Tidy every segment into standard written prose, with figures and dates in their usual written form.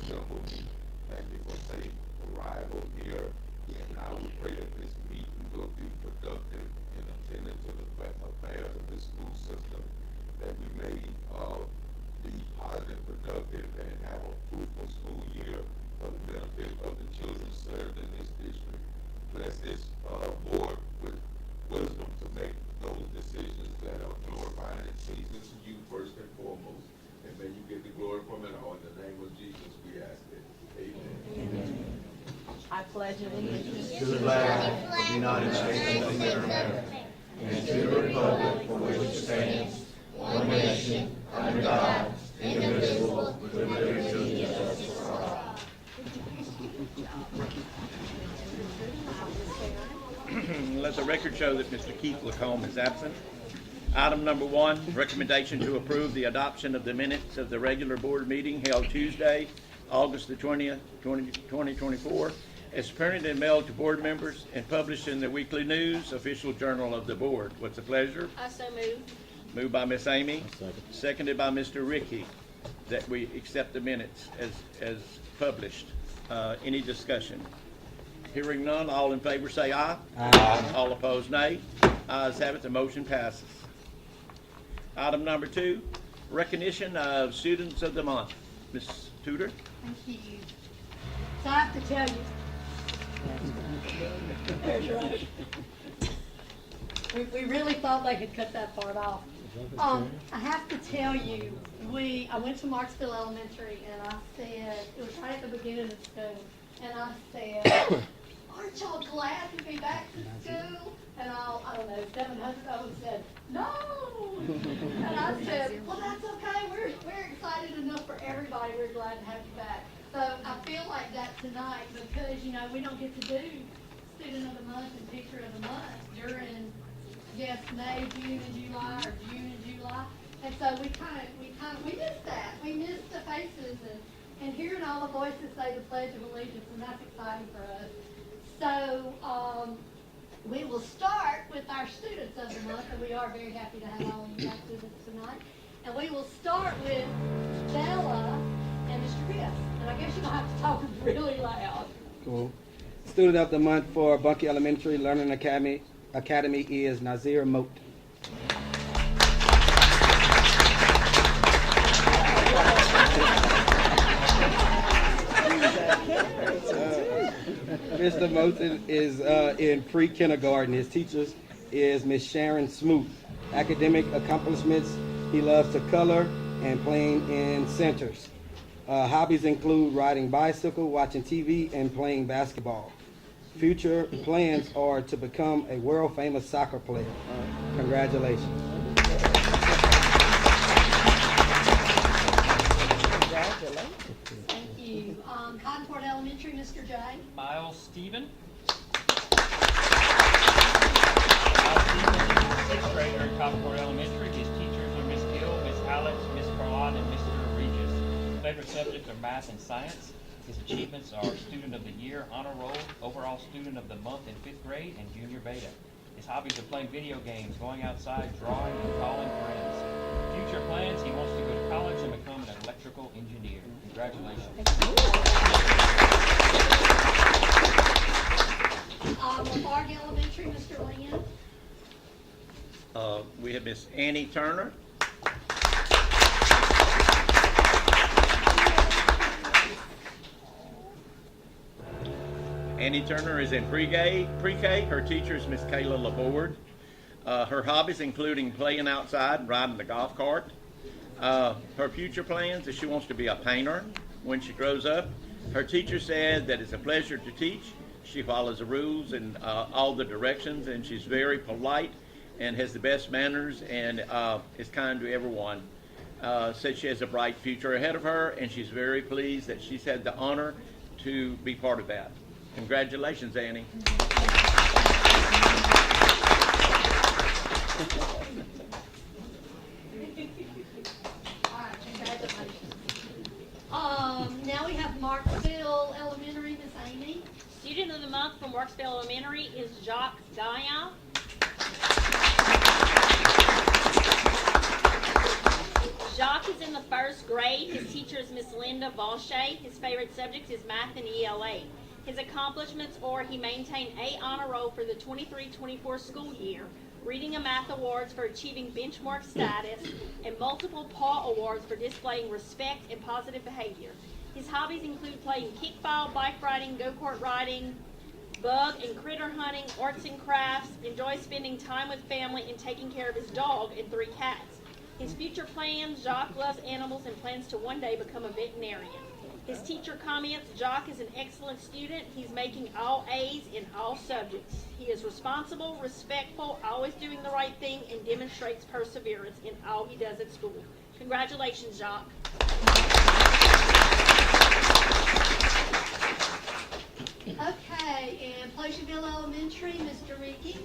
assembled and it was a arrival here. And I would pray that this meeting will be productive in attending to the affairs of this school system, that we may be positive, productive, and have a fruitful school year for the benefit of the children served in this district. Bless this board with wisdom to make those decisions that are glorifying and pleasing to you first and foremost. And may you get the glory from it all. In the name of Jesus, we ask it. Amen. I pledge allegiance to the flag of the United States of America and to the republic for which it stands, one nation, under God, indivisible, with liberty and justice for all. Let the record show that Mr. Keith Lacombe is absent. Item number 1, recommendation to approve the adoption of the minutes of the regular board meeting held Tuesday, August the 20th, 2024, as printed and mailed to board members and published in the Weekly News, official journal of the board. What's the pleasure? I so move. Moved by Miss Amy, seconded by Mr. Ricky, that we accept the minutes as published. Any discussion? Hearing none, all in favor say aye. Aye. All opposed, nay. Ayes have it, the motion passes. Item number 2, recognition of Students of the Month. Ms. Tudor? Thank you. So I have to tell you, we really thought they could cut that part off. I have to tell you, I went to Marksville Elementary and I said, it was right at the beginning of school, and I said, aren't y'all glad to be back to school? And I don't know, 700 of them said, no. And I said, well, that's okay. We're excited enough for everybody. We're glad to have you back. So I feel like that tonight because, you know, we don't get to do Student of the Month and Teacher of the Month during, I guess, May, June, and July, or June and July. And so we missed that. We missed the faces and hearing all the voices say the Pledge of Allegiance, and that's exciting for us. So we will start with our Students of the Month, and we are very happy to have all of you students tonight. And we will start with Bella and Mr. Chris. And I guess you're going to have to talk really loud. Cool. Student of the Month for Bunkie Elementary Learning Academy is Nazir Moat. Mr. Moten is in pre-kindergarten. His teachers is Miss Sharon Smoot. Academic accomplishments, he loves to color and playing in centers. Hobbies include riding bicycle, watching TV, and playing basketball. Future plans are to become a world-famous soccer player. Congratulations. Thank you. Cottonport Elementary, Mr. J. Miles Stephen. 6th grader at Cottonport Elementary. His teachers are Miss Gill, Miss Alex, Miss Carlon, and Mr. Regis. Favorite subjects are math and science. His achievements are Student of the Year, Honor Roll, Overall Student of the Month in 5th grade, and Junior Beta. His hobbies are playing video games, going outside, drawing, and calling friends. Future plans, he wants to go to college and become an electrical engineer. Congratulations. Lafargue Elementary, Mr. Lynn. We have Miss Annie Turner. Annie Turner is in pre-K. Her teacher is Miss Kayla Laborde. Her hobbies including playing outside and riding the golf cart. Her future plans is she wants to be a painter when she grows up. Her teacher said that it's a pleasure to teach. She follows the rules and all the directions, and she's very polite and has the best manners and is kind to everyone. Said she has a bright future ahead of her, and she's very pleased that she's had the honor to be part of that. Congratulations, Annie. Now we have Marksville Elementary, Miss Amy. Student of the Month from Marksville Elementary is Jacques Gaia. Jacques is in the the first grade, his teacher is Miss Linda Valche. His favorite subject is math and ELA. His accomplishments are he maintained A honor roll for the 23-24 school year, reading and math awards for achieving benchmark status, and multiple PAW awards for displaying respect and positive behavior. His hobbies include playing kickball, bike riding, go-kart riding, bug and critter hunting, arts and crafts, enjoys spending time with family, and taking care of his dog and 3 cats. His future plans, Jacques loves animals and plans to one day become a veterinarian. His teacher comments, Jacques is an excellent student. He's making all A's in all subjects. He is responsible, respectful, always doing the right thing, and demonstrates perseverance in all he does at school. Congratulations, Jacques. Okay, and Pleasureville Elementary, Mr. Ricky.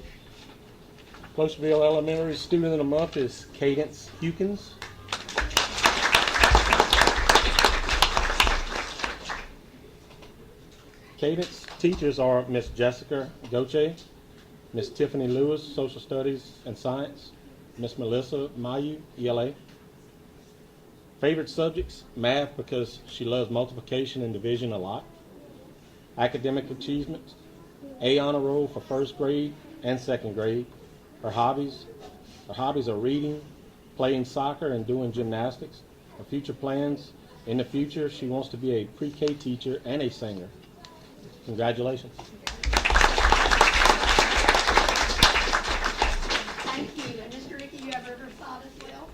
Pleasureville Elementary student of the month is Cadence Hukins. Cadence teachers are Miss Jessica Goche, Miss Tiffany Lewis, Social Studies and Science, Miss Melissa Mayu, ELA. Favorite subjects, math because she loves multiplication and division a lot. Academic achievements, A honor roll for first grade and second grade. Her hobbies are reading, playing soccer, and doing gymnastics. Her future plans, in the future, she wants to be a pre-K teacher and a singer. Congratulations. Thank you. And Mr. Ricky, you have Riverside as well.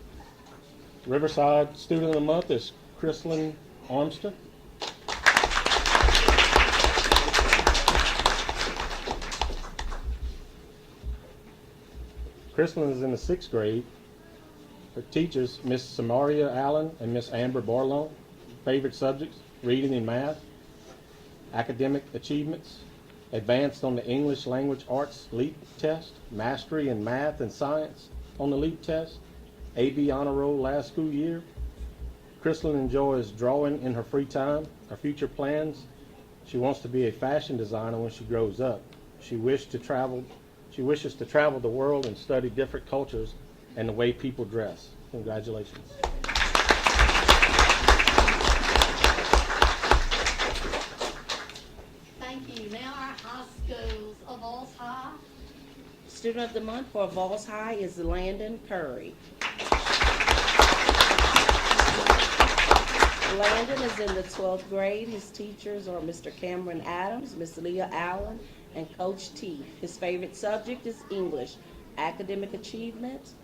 Riverside student of the month is Chrislyn Armster. Chrislyn is in the 6th grade. Her teachers, Miss Samaria Allen and Miss Amber Barlow. Favorite subjects, reading and math. Academic achievements, advanced on the English Language Arts LEAP test, mastery in math and science on the LEAP test, AB honor roll last school year. Chrislyn enjoys drawing in her free time. Her future plans, she wants to be a fashion designer when she grows up. She wishes to travel the world and study different cultures and the way people dress. Congratulations. Thank you. Now our high schools. Avoyelles High. Student of the month for Avoyelles High is Landon Curry. Landon is in the 12th grade. His teachers are Mr. Cameron Adams, Miss Leah Allen, and Coach T. His favorite subject is English. Academic achievement,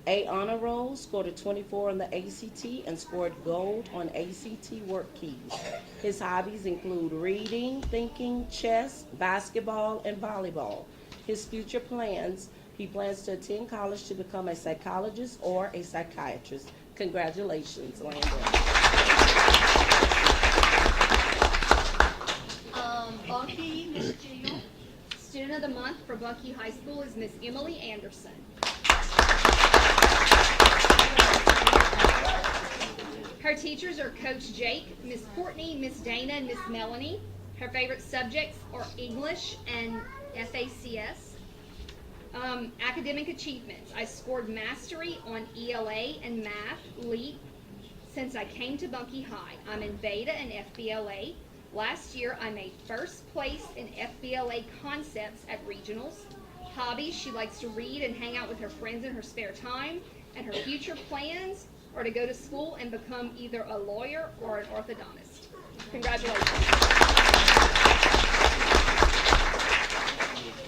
A honor roll, scored a 24 on the ACT and scored gold on ACT work keys. His hobbies include reading, thinking, chess, basketball, and volleyball. His future plans, he plans to attend college to become a psychologist or a psychiatrist. Congratulations, Landon. Bunkie, Miss Jill. Student of the month for Bucky High School is Miss Emily Anderson. Her teachers are Coach Jake, Miss Courtney, Miss Dana, and Miss Melanie. Her favorite subjects are English and FACS. Academic achievements. I scored mastery on ELA and math, LEAP, since I came to Bunkie High. I'm in beta and FBLA. Last year, I made first place in FBLA concepts at regionals. Hobbies, she likes to read and hang out with her friends in her spare time. And her future plans are to go to school and become either a lawyer or an orthodontist. Congratulations.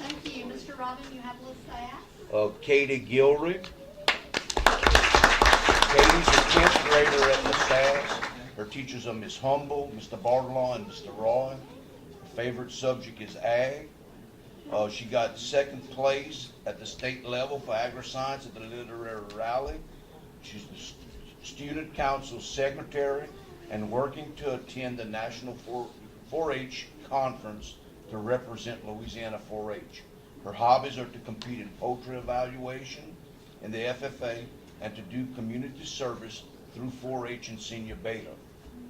Thank you. Mr. Robin, you have LaSalle. Katie Gilry. Katie's a 10th grader at LaSalle. Her teachers are Miss Humble, Mr. Bartolaw, and Mr. Roy. Her favorite subject is Ag. She got 2nd place at the state level for agri-science at the literary rally. She's the student council secretary and working to attend the national 4-H conference to represent Louisiana 4-H. Her hobbies are to compete in poultry evaluation in the FFA and to do community service through 4-H and senior beta.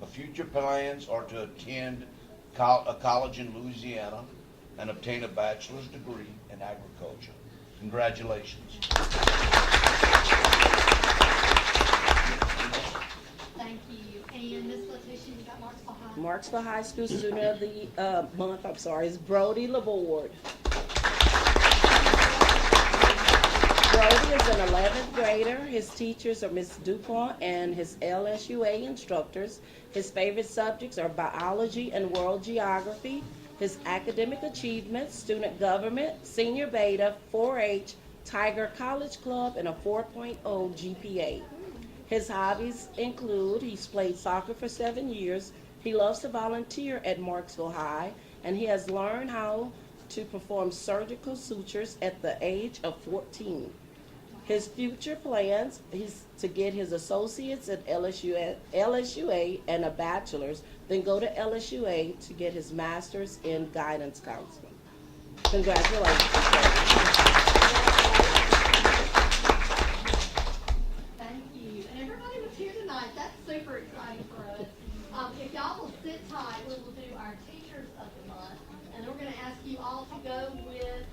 Her future plans are to attend a college in Louisiana and obtain a bachelor's degree in agriculture. Congratulations. Thank you. And Ms. Letitia, you got Marksville High. Marksville High School Student of the Month, is Brody Laborde. Brody is an 11th grader. His teachers are Ms. DuPont and his LSUA instructors. His favorite subjects are biology and world geography. His academic achievements, student government, senior beta, 4-H, Tiger College Club, and a 4.0 GPA. His hobbies include he's played soccer for 7 years. He loves to volunteer at Marksville High, and he has learned how to perform surgical sutures at the age of 14. His future plans is to get his associates at LSUA and a bachelor's, then go to LSUA to get his master's in guidance counseling. Congratulations. Thank you. And everybody was here tonight. That's super exciting for us. If y'all will sit tight, we will do our Teachers of the Month. And then we're going to ask you all to go with,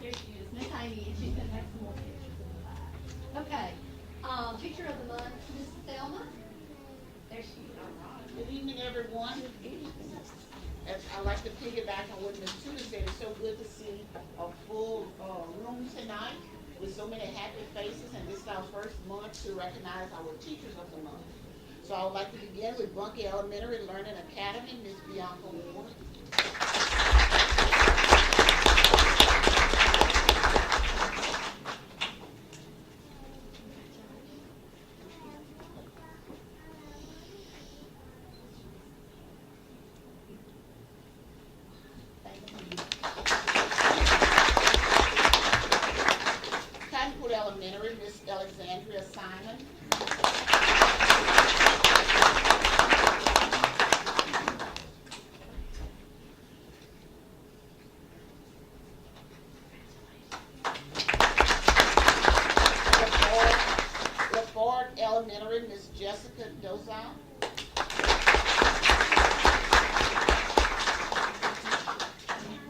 here she is, Miss Amy, and she's going to take some more pictures in the back. Okay. Teacher of the Month, Miss Thelma. There she is. Good evening, everyone. As I like to piggyback on what Ms. Tudor said, it's so good to see a full room tonight with so many happy faces, and this is our first month to recognize our Teachers of the Month. So I would like to begin with Bunkie Elementary Learning Academy, Ms. Bianca Ward. Cottonwood Elementary, Miss Alexandria Simon. LaFord Elementary, Miss Jessica Dozal.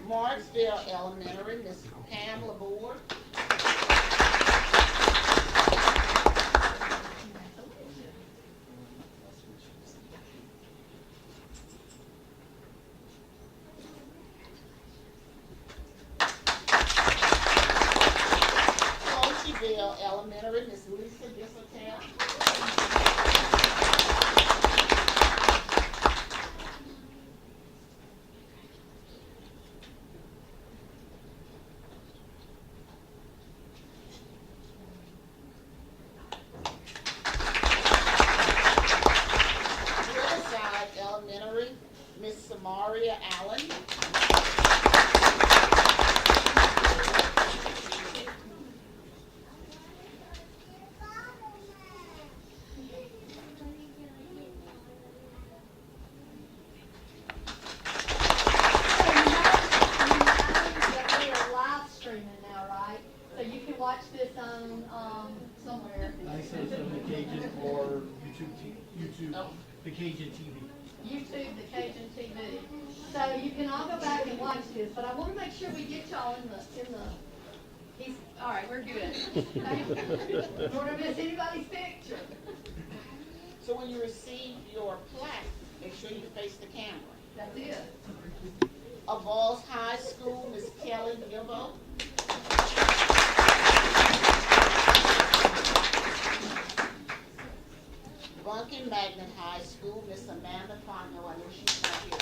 Marksville Elementary, Miss Pam Laborde. Cocheville Elementary, Miss Lisa Dissertel. Riverside Elementary, Miss Samaria Allen. That we are live streaming now, right? So you can watch this on, somewhere. I said some Cajun or YouTube, the Cajun TV. YouTube, the Cajun TV. So you can all go back and watch this, but I want to make sure we get y'all in the, all right, we're good. Don't want to miss anybody's picture. So when you receive your plaque, make sure you face the camera. That's it. Avoyelles High School, Miss Kelly Gilbo. Bunkie Magnet High School, Miss Amanda Fonyo. I know she's not here.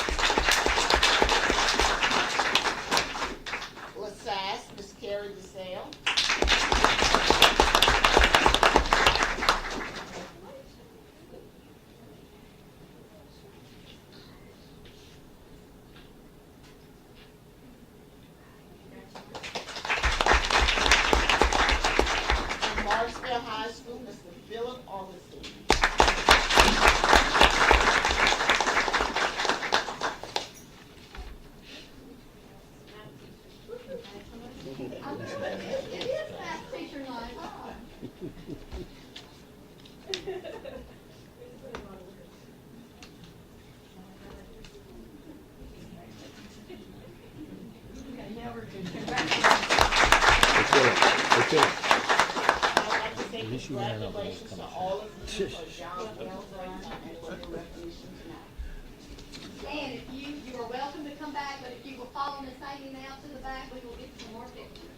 LaSasse, Miss Carrie DeSale. And Marksville High School, Mr. Philip Augustine. It is math teacher night. Okay, now we're good. Congratulations. I'd like to say Congratulations to all of you for job well done and for your recognition tonight. And if you are welcome to come back, but if you will follow Miss Amy now to the back, we will get some more pictures.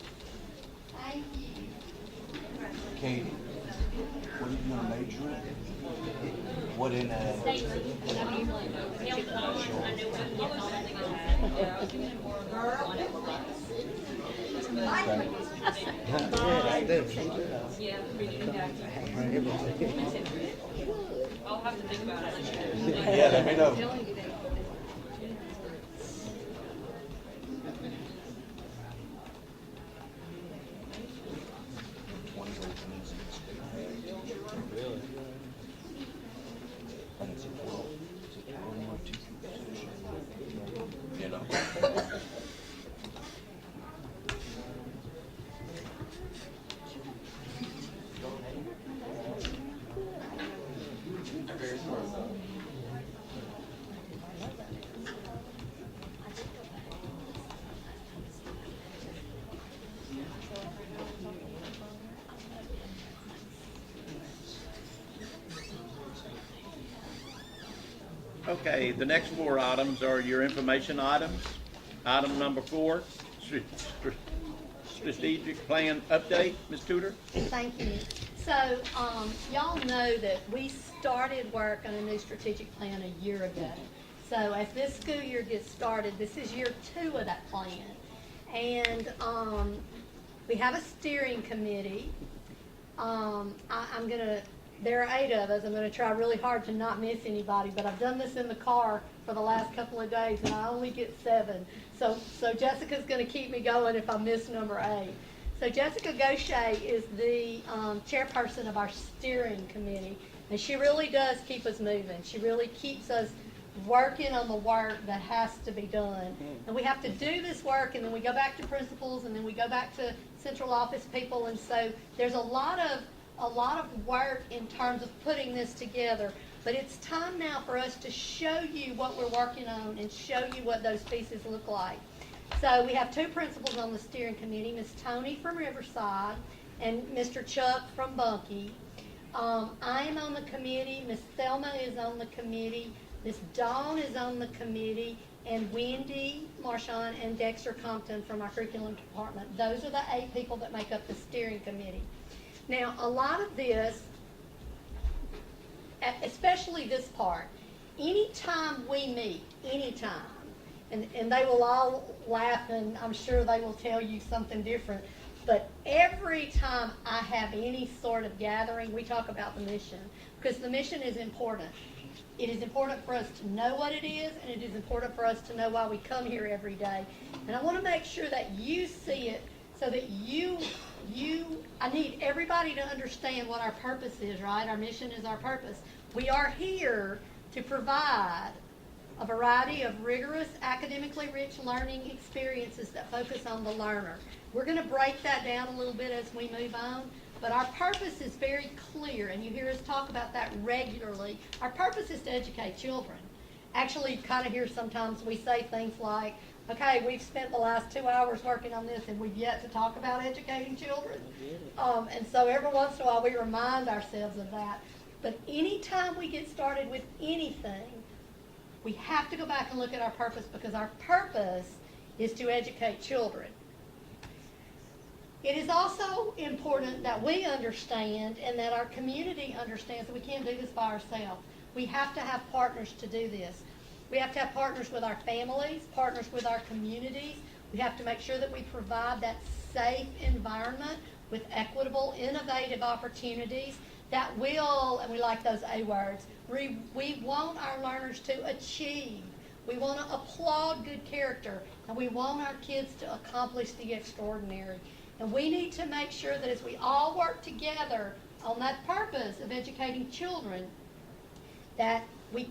Thank you. Katie, what are you gonna major in? What in I'll have to think about it. Yeah, let me know. You know. Okay, the next 4 items are your information items. Item number 4, strategic plan update, Ms. Tudor. Thank you. So, y'all know that we started work on a new strategic plan a year ago. So as this school year gets started, this is year 2 of that plan. And we have a steering committee. There are 8 of us. I'm gonna try really hard to not miss anybody, but I've done this in the car for the last couple of days and I only get 7. So Jessica's gonna keep me going if I miss number 8. So Jessica Gaucher is the chairperson of our steering committee, and she really does keep us moving. She really keeps us working on the work that has to be done. And we have to do this work, and then we go back to principals, and then we go back to central office people, and so there's a lot of work in terms of putting this together. But it's time now for us to show you what we're working on and show you what those pieces look like. So we have 2 principals on the steering committee, Ms. Tony from Riverside and Mr. Chuck from Bunkie. I am on the committee, Ms. Thelma is on the committee, Ms. Dawn is on the committee, and Wendy Marchand and Dexter Compton from our curriculum department. Those are the 8 people that make up the steering committee. Now, a lot of this, especially this part, anytime we meet, anytime, and they will all laugh and I'm sure they will tell you something different, but every time I have any sort of gathering, we talk about the mission, because the mission is important. It is important for us to know what it is, and it is important for us to know why we come here every day. And I want to make sure that you see it so that I need everybody to understand what our purpose is, right? Our mission is our purpose. We are here to provide a variety of rigorous, academically rich learning experiences that focus on the learner. We're going to break that down a little bit as we move on, but our purpose is very clear, and you hear us talk about that regularly. Our purpose is to educate children. Actually, you kind of hear sometimes we say things like, okay, we've spent the last 2 hours working on this and we've yet to talk about educating children. And so every once in a while we remind ourselves of that. But anytime we get started with anything, we have to go back and look at our purpose, because our purpose is to educate children. It is also important that we understand and that our community understands that we can't do this by ourselves. We have to have partners to do this. We have to have partners with our families, partners with our communities. We have to make sure that we provide that safe environment with equitable, innovative opportunities that will, and we like those A words, we want our learners to achieve. We want to applaud good character, and we want our kids to accomplish the extraordinary. And we need to make sure that as we all work together on that purpose of educating children, that we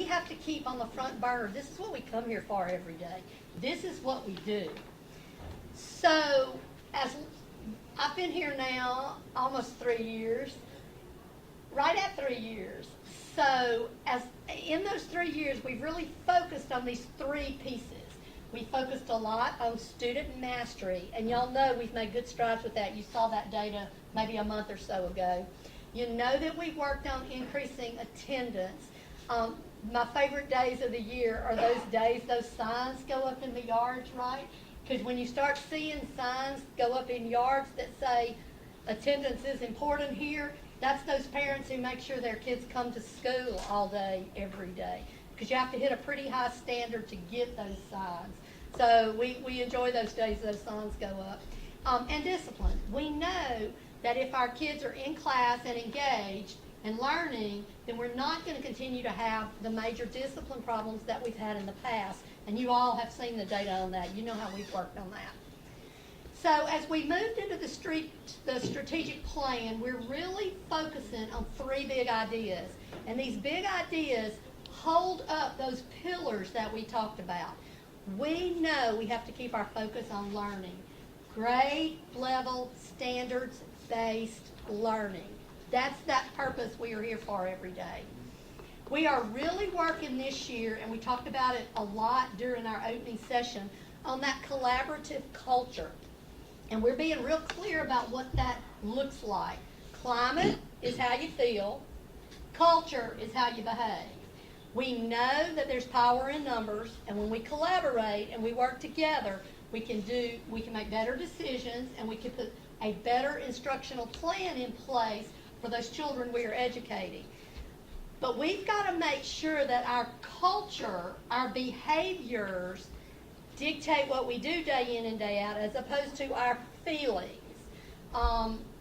have to keep on the front burner. This is what we come here for every day. This is what we do. So, as I've been here now almost 3 years, right at 3 years. So, as in those 3 years, we've really focused on these 3 pieces. We focused a lot on student mastery, and y'all know we've made good strides with that. You saw that data maybe a month or so ago. You know that we worked on increasing attendance. My favorite days of the year are those days those signs go up in the yards, right? Because when you start seeing signs go up in yards that say attendance is important here, that's those parents who make sure their kids come to school all day, every day. Because you have to hit a pretty high standard to get those signs. So we enjoy those days those signs go up. And discipline. We know that if our kids are in class and engaged and learning, then we're not going to continue to have the major discipline problems that we've had in the past. And you all have seen the data on that. You know how we've worked on that. So as we moved into the strategic plan, we're really focusing on 3 big ideas. And these big ideas hold up those pillars that we talked about. We know we have to keep our focus on learning. Grade level, standards-based learning. That's that purpose we are here for every day. We are really working this year, and we talked about it a lot during our opening session, on that collaborative culture. And we're being real clear about what that looks like. Climate is how you feel. Culture is how you behave. We know that there's power in numbers, and when we collaborate and we work together, we can make better decisions, and we can put a better instructional plan in place for those children we are educating. But we've got to make sure that our culture, our behaviors, dictate what we do day in and day out, as opposed to our feelings.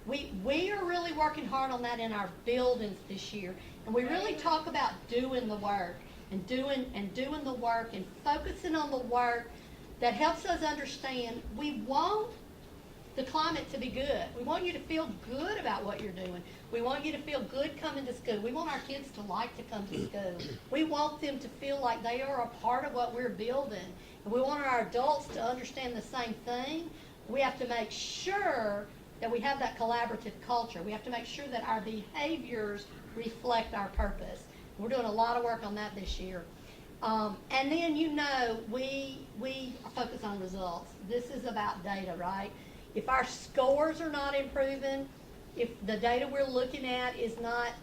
We are really working hard on that in our buildings this year, and we really talk about doing the work and doing the work and focusing on the work that helps us understand we want the climate to be good. We want you to feel good about what you're doing. We want you to feel good coming to school. We want our kids to like to come to school. We want them to feel like they are a part of what we're building. And we want our adults to understand the same thing. We have to make sure that we have that collaborative culture. We have to make sure that our behaviors reflect our purpose. We're doing a lot of work on that this year. And then, you know, we are focused on results. This is about data, right? If our scores are not improving, if the data we're looking at is not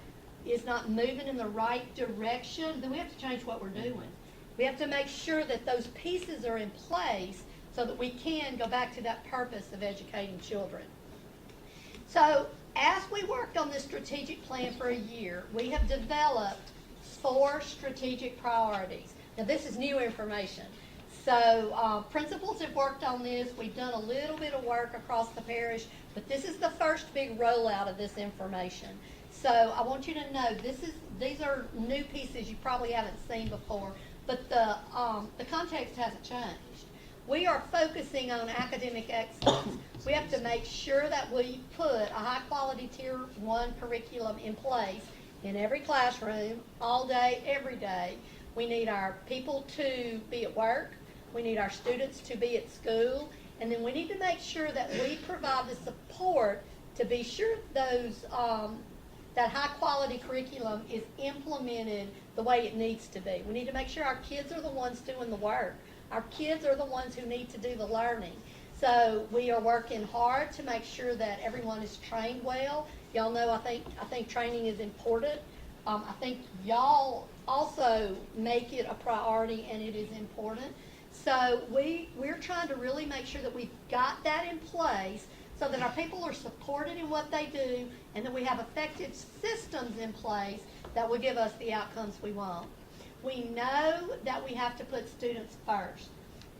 moving in the right direction, then we have to change what we're doing. We have to make sure that those pieces are in place so that we can go back to that purpose of educating children. So as we worked on this strategic plan for a year, we have developed 4 strategic priorities. Now this is new information. So principals have worked on this. We've done a little bit of work across the parish, but this is the first big rollout of this information. So I want you to know these are new pieces you probably haven't seen before, but the context hasn't changed. We are focusing on academic excellence. We have to make sure that we put a high-quality Tier 1 curriculum in place in every classroom, all day, every day. We need our people to be at work. We need our students to be at school. And then we need to make sure that we provide the support to be sure those that high-quality curriculum is implemented the way it needs to be. We need to make sure our kids are the ones doing the work. Our kids are the ones who need to do the learning. So we are working hard to make sure that everyone is trained well. Y'all know I think training is important. I think y'all also make it a priority, and it is important. So we're trying to really make sure that we've got that in place so that our people are supported in what they do, and that we have effective systems in place that will give us the outcomes we want. We know that we have to put students first.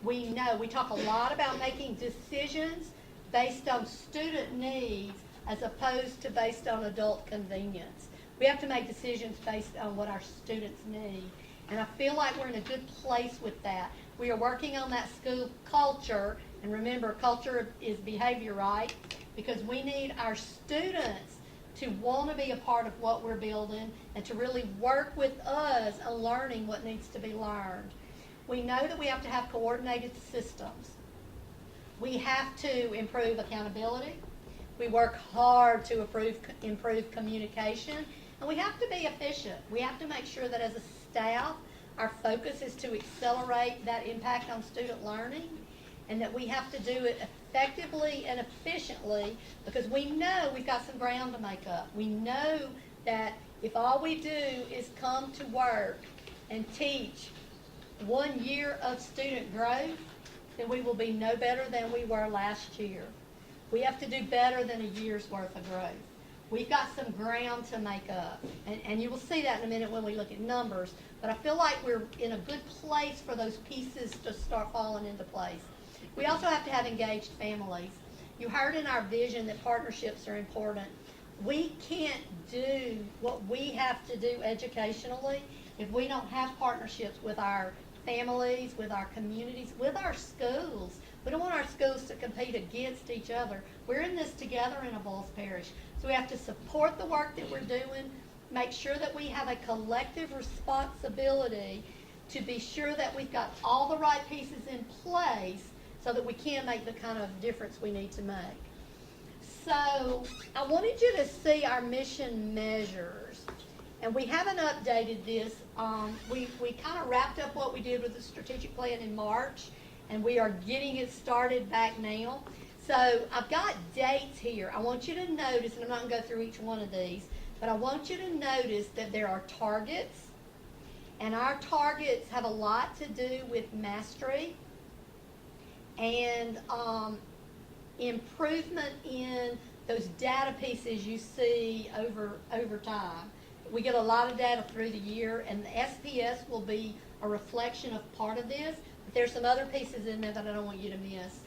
We know, we talk a lot about making decisions based on student needs as opposed to based on adult convenience. We have to make decisions based on what our students need. And I feel like we're in a good place with that. We are working on that school culture, and remember, culture is behavior, right? Because we need our students to want to be a part of what we're building and to really work with us on learning what needs to be learned. We know that we have to have coordinated systems. We have to improve accountability. We work hard to improve communication, and we have to be efficient. We have to make sure that as a staff, our focus is to accelerate that impact on student learning, and that we have to do it effectively and efficiently, because we know we've got some ground to make up. We know that if all we do is come to work and teach 1 year of student growth, then we will be no better than we were last year. We have to do better than a year's worth of growth. We've got some ground to make up, and you will see that in a minute when we look at numbers, but I feel like we're in a good place for those pieces to start falling into place. We also have to have engaged families. You heard in our vision that partnerships are important. We can't do what we have to do educationally if we don't have partnerships with our families, with our communities, with our schools. We don't want our schools to compete against each other. We're in this together in Avoyelles Parish. So we have to support the work that we're doing, make sure that we have a collective responsibility to be sure that we've got all the right pieces in place so that we can make the kind of difference we need to make. So I wanted you to see our mission measures. And we haven't updated this. We kind of wrapped up what we did with the strategic plan in March, and we are getting it started back now. So I've got dates here. I want you to notice, and I'm not going to go through each one of these, but I want you to notice that there are targets, and our targets have a lot to do with mastery and improvement in those data pieces you see over time. We get a lot of data through the year, and the SPS will be a reflection of part of this, but there's some other pieces in there that I don't want you to miss.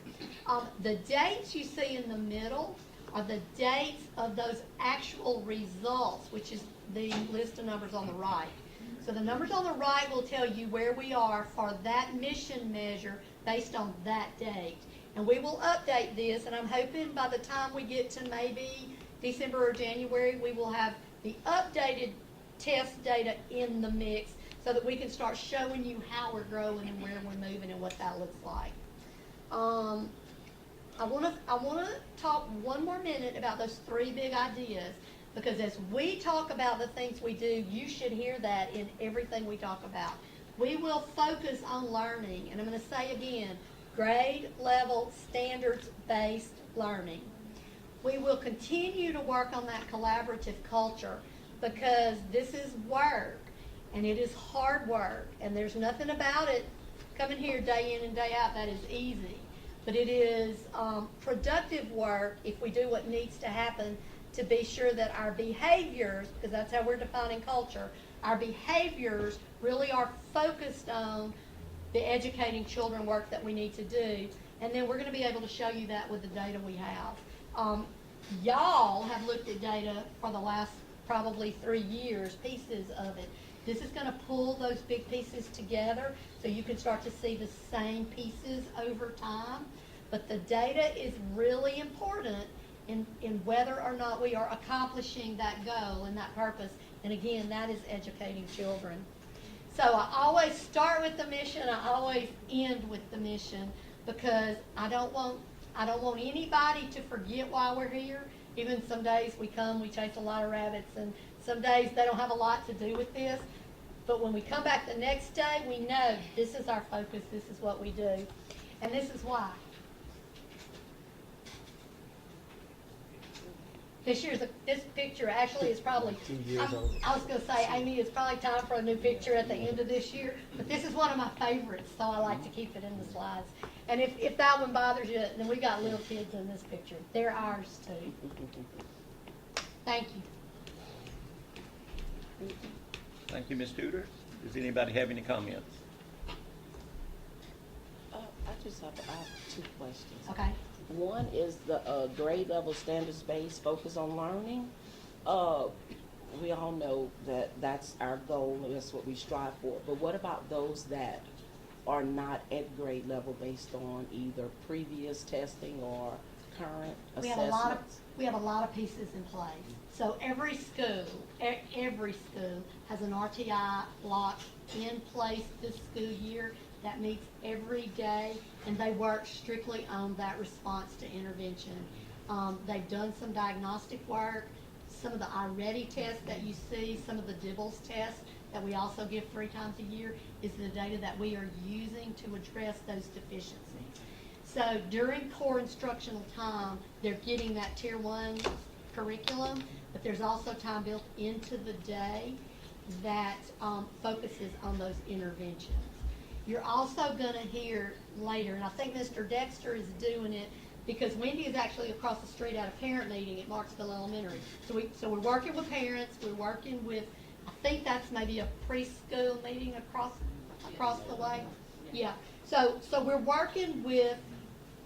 The dates you see in the middle are the dates of those actual results, which is the list of numbers on the right. So the numbers on the right will tell you where we are for that mission measure based on that date. And we will update this, and I'm hoping by the time we get to maybe December or January, we will have the updated test data in the mix so that we can start showing you how we're growing and where we're moving and what that looks like. I want to talk one more minute about those 3 big ideas, because as we talk about the things we do, you should hear that in everything we talk about. We will focus on learning, and I'm going to say again, grade level standards-based learning. We will continue to work on that collaborative culture, because this is work, and it is hard work, and there's nothing about it coming here day in and day out that is easy. But it is productive work if we do what needs to happen to be sure that our behaviors, because that's how we're defining culture, our behaviors really are focused on the educating children work that we need to do. And then we're going to be able to show you that with the data we have. Y'all have looked at data for the last probably 3 years, pieces of it. This is going to pull those big pieces together so you can start to see the same pieces over time. But the data is really important in whether or not we are accomplishing that goal and that purpose. And again, that is educating children. So I always start with the mission. I always end with the mission, because I don't want anybody to forget why we're here. Even some days we come, we chase a lot of rabbits, and some days they don't have a lot to do with this. But when we come back the next day, we know this is our focus, this is what we do. And this is why. This picture actually is probably 2 years old. I was going to say, Amy, it's probably time for a new picture at the end of this year, but this is one of my favorites, so I like to keep it in the slides. And if that one bothers you, then we got little kids in this picture. They're ours too. Thank you. Thank you, Ms. Tudor. Does anybody have any comments? I have 2 questions. Okay. One is the grade level standards-based focus on learning. We all know that that's our goal, and that's what we strive for. But what about those that are not at grade level based on either previous testing or current assessments? We have a lot of pieces in place. So every school has an RTI block in place this school year that meets every day, and they work strictly on that response to intervention. They've done some diagnostic work, some of the iReady tests that you see, some of the Dibbles tests that we also give 3 times a year, is the data that we are using to address those deficiencies. So during core instructional time, they're getting that Tier 1 curriculum, but there's also time built into the day that focuses on those interventions. You're also going to hear later, and I think Mr. Dexter is doing it because Wendy is actually across the street at a parent meeting at Marksville Elementary. So we're working with parents. We're working with, I think that's maybe a preschool meeting across the way. Yeah. So we're working with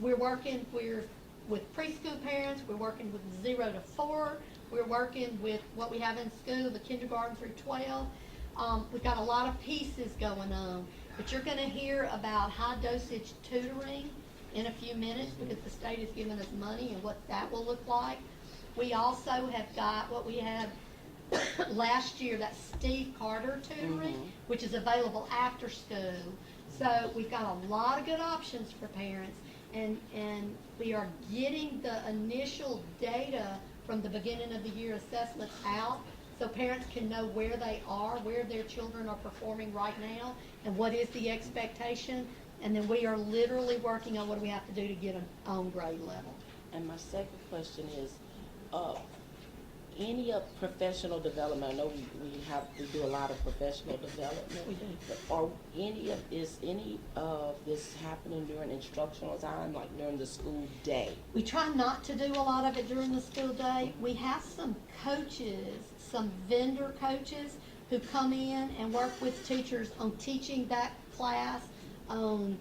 preschool parents. We're working with 0 to 4. We're working with what we have in school, the kindergarten through 12. We've got a lot of pieces going on, but you're going to hear about high dosage tutoring in a few minutes because the state has given us money and what that will look like. We also have got what we had last year, that Steve Carter tutoring, which is available after school. So we've got a lot of good options for parents, and we are getting the initial data from the beginning of the year assessments out so parents can know where they are, where their children are performing right now, and what is the expectation. And then we are literally working on what do we have to do to get them on grade level. And my second question is, any of professional development, I know we do a lot of professional development. We do. But are any of this happening during instructional time, like during the school day? We try not to do a lot of it during the school day. We have some coaches, some vendor coaches who come in and work with teachers on teaching that class, on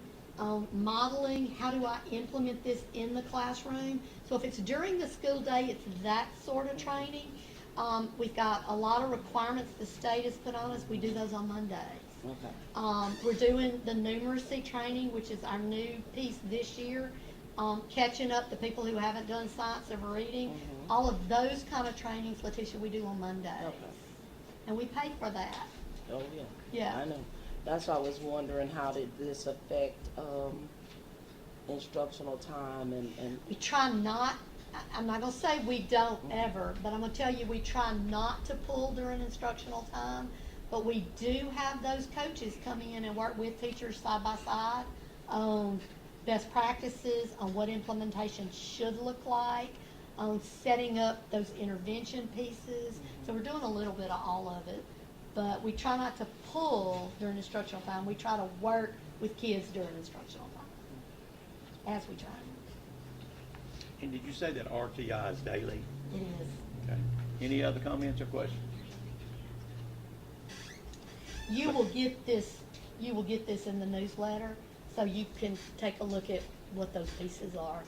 modeling, how do I implement this in the classroom. So if it's during the school day, it's that sort of training. We've got a lot of requirements the state has put on us. We do those on Mondays. Okay. We're doing the numeracy training, which is our new piece this year, catching up the people who haven't done science of reading. All of those kind of trainings, Letitia, we do on Mondays. Okay. And we pay for that. Oh, yeah. Yeah. I know. That's why I was wondering, how did this affect instructional time and We try not, I'm not gonna say we don't ever, but I'm gonna tell you, we try not to pull during instructional time, but we do have those coaches come in and work with teachers side by side on best practices, on what implementation should look like, on setting up those intervention pieces. So we're doing a little bit of all of it, but we try not to pull during instructional time. We try to work with kids during instructional time, as we try. And did you say that RTI is daily? It is. Okay. Any other comments or questions? You will get this in the newsletter, so you can take a look at what those pieces are.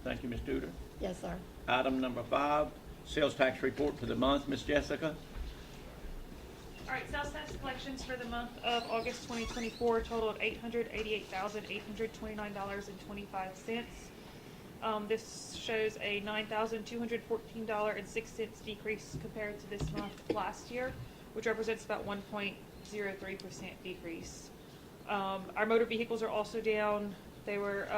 Thank you, Ms. Tudor. Yes, sir. Item number 5, sales tax report for the month. Ms. Jessica? All right, sales tax collections for the month of August 2024 totaled $888,829.25. This shows a $9,214.06 decrease compared to this month last year, which represents about 1.03% decrease. Our motor vehicles are also down. They were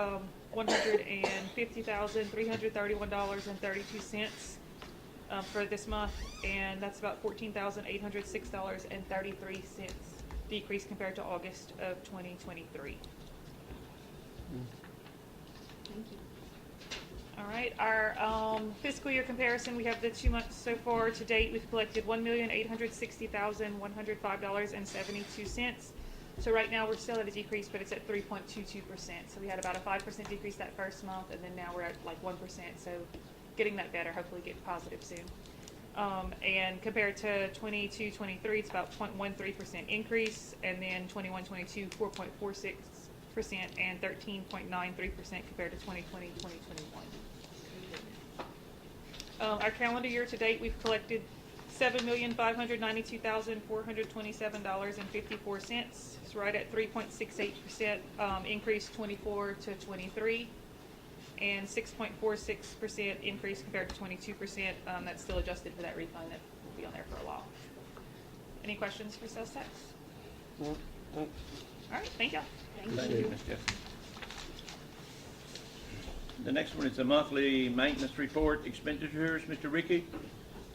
$150,331.32 for this month, and that's about $14,806.33 decrease compared to August of 2023. Thank you. All right, our fiscal year comparison, we have the 2 months so far to date. We've collected $1,860,105.72. So right now we're still at a decrease, but it's at 3.22%. So we had about a 5% decrease that first month, and then now we're at like 1%. So getting that better, hopefully get positive soon. And compared to 22-23, it's about 0.13% increase, and then 21-22, 4.46%, and 13.93% compared to 2020-2021. Our calendar year to date, we've collected $7,592,427.54. It's right at 3.68% increase 24 to 23, and 6.46% increase compared to 22%. That's still adjusted for that refund that will be on there for a while. Any questions for sales tax? No, thanks. All right, thank you. Thank you, Ms. Jessica. The next one is the monthly maintenance report expenditures. Mr. Ricky?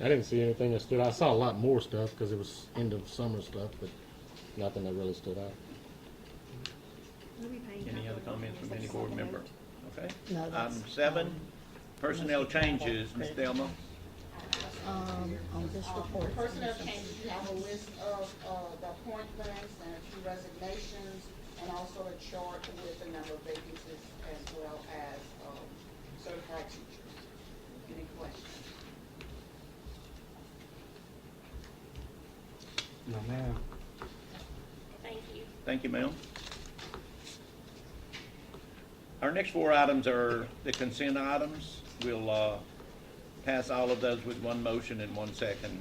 I didn't see anything that stood out. I saw a lot more stuff because it was end of summer stuff, but nothing that really stood out. Any other comments from any board member? Okay. No, that's, Item 7, personnel changes, Ms. Delma. on this report. Personnel changes, you have a list of, the appointments and a few resignations, and also a chart with the number of vacancies as well as, certified teachers. Any questions? No, ma'am. Thank you. Thank you, ma'am. Our next 4 items are the consent items. We'll pass all of those with one motion and one second.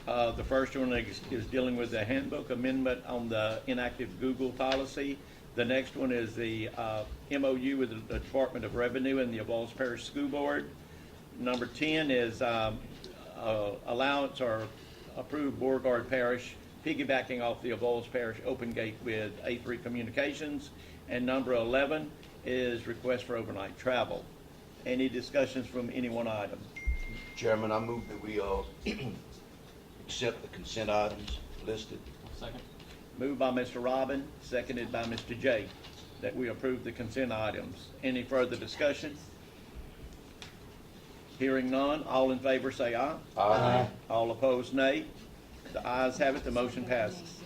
The first one is dealing with the handbook amendment on the inactive Google policy. The next one is the MOU with the Department of Revenue and the Avoyelles Parish School Board. Number 10 is allowance or approved Beauregard Parish, piggybacking off the Avoyelles Parish Open Gate with A3 Communications. And number 11 is request for overnight travel. Any discussions from any one item? Chairman, I move that we accept the consent items listed. Second. Moved by Mr. Robin, seconded by Mr. Jay, that we approve the consent items. Any further discussion? Hearing none, all in favor say aye. Aye. All opposed, nay. The ayes have it, the motion passes.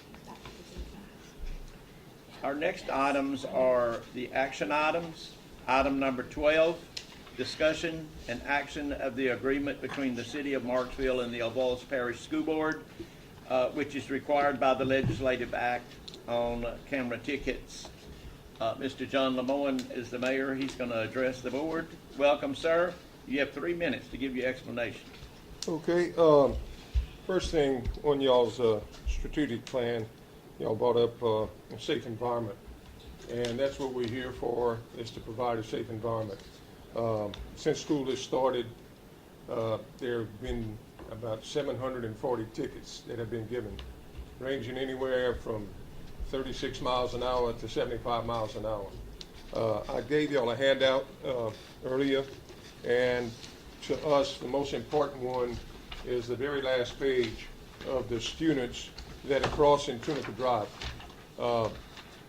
Our next items are the action items. Item number 12, discussion and action of the agreement between the City of Marksville and the Avoyelles Parish School Board, which is required by the Legislative Act on camera tickets. Mr. John Lemoyne is the mayor. He's going to address the board. Welcome, sir. You have 3 minutes to give your explanation. Okay, first thing on y'all's strategic plan, y'all brought up a safe environment. And that's what we're here for, is to provide a safe environment. Since school has started, there have been about 740 tickets that have been given, ranging anywhere from 36 miles an hour to 75 miles an hour. I gave y'all a handout earlier, and to us, the most important one is the very last page of the students that are crossing Tunica Drive.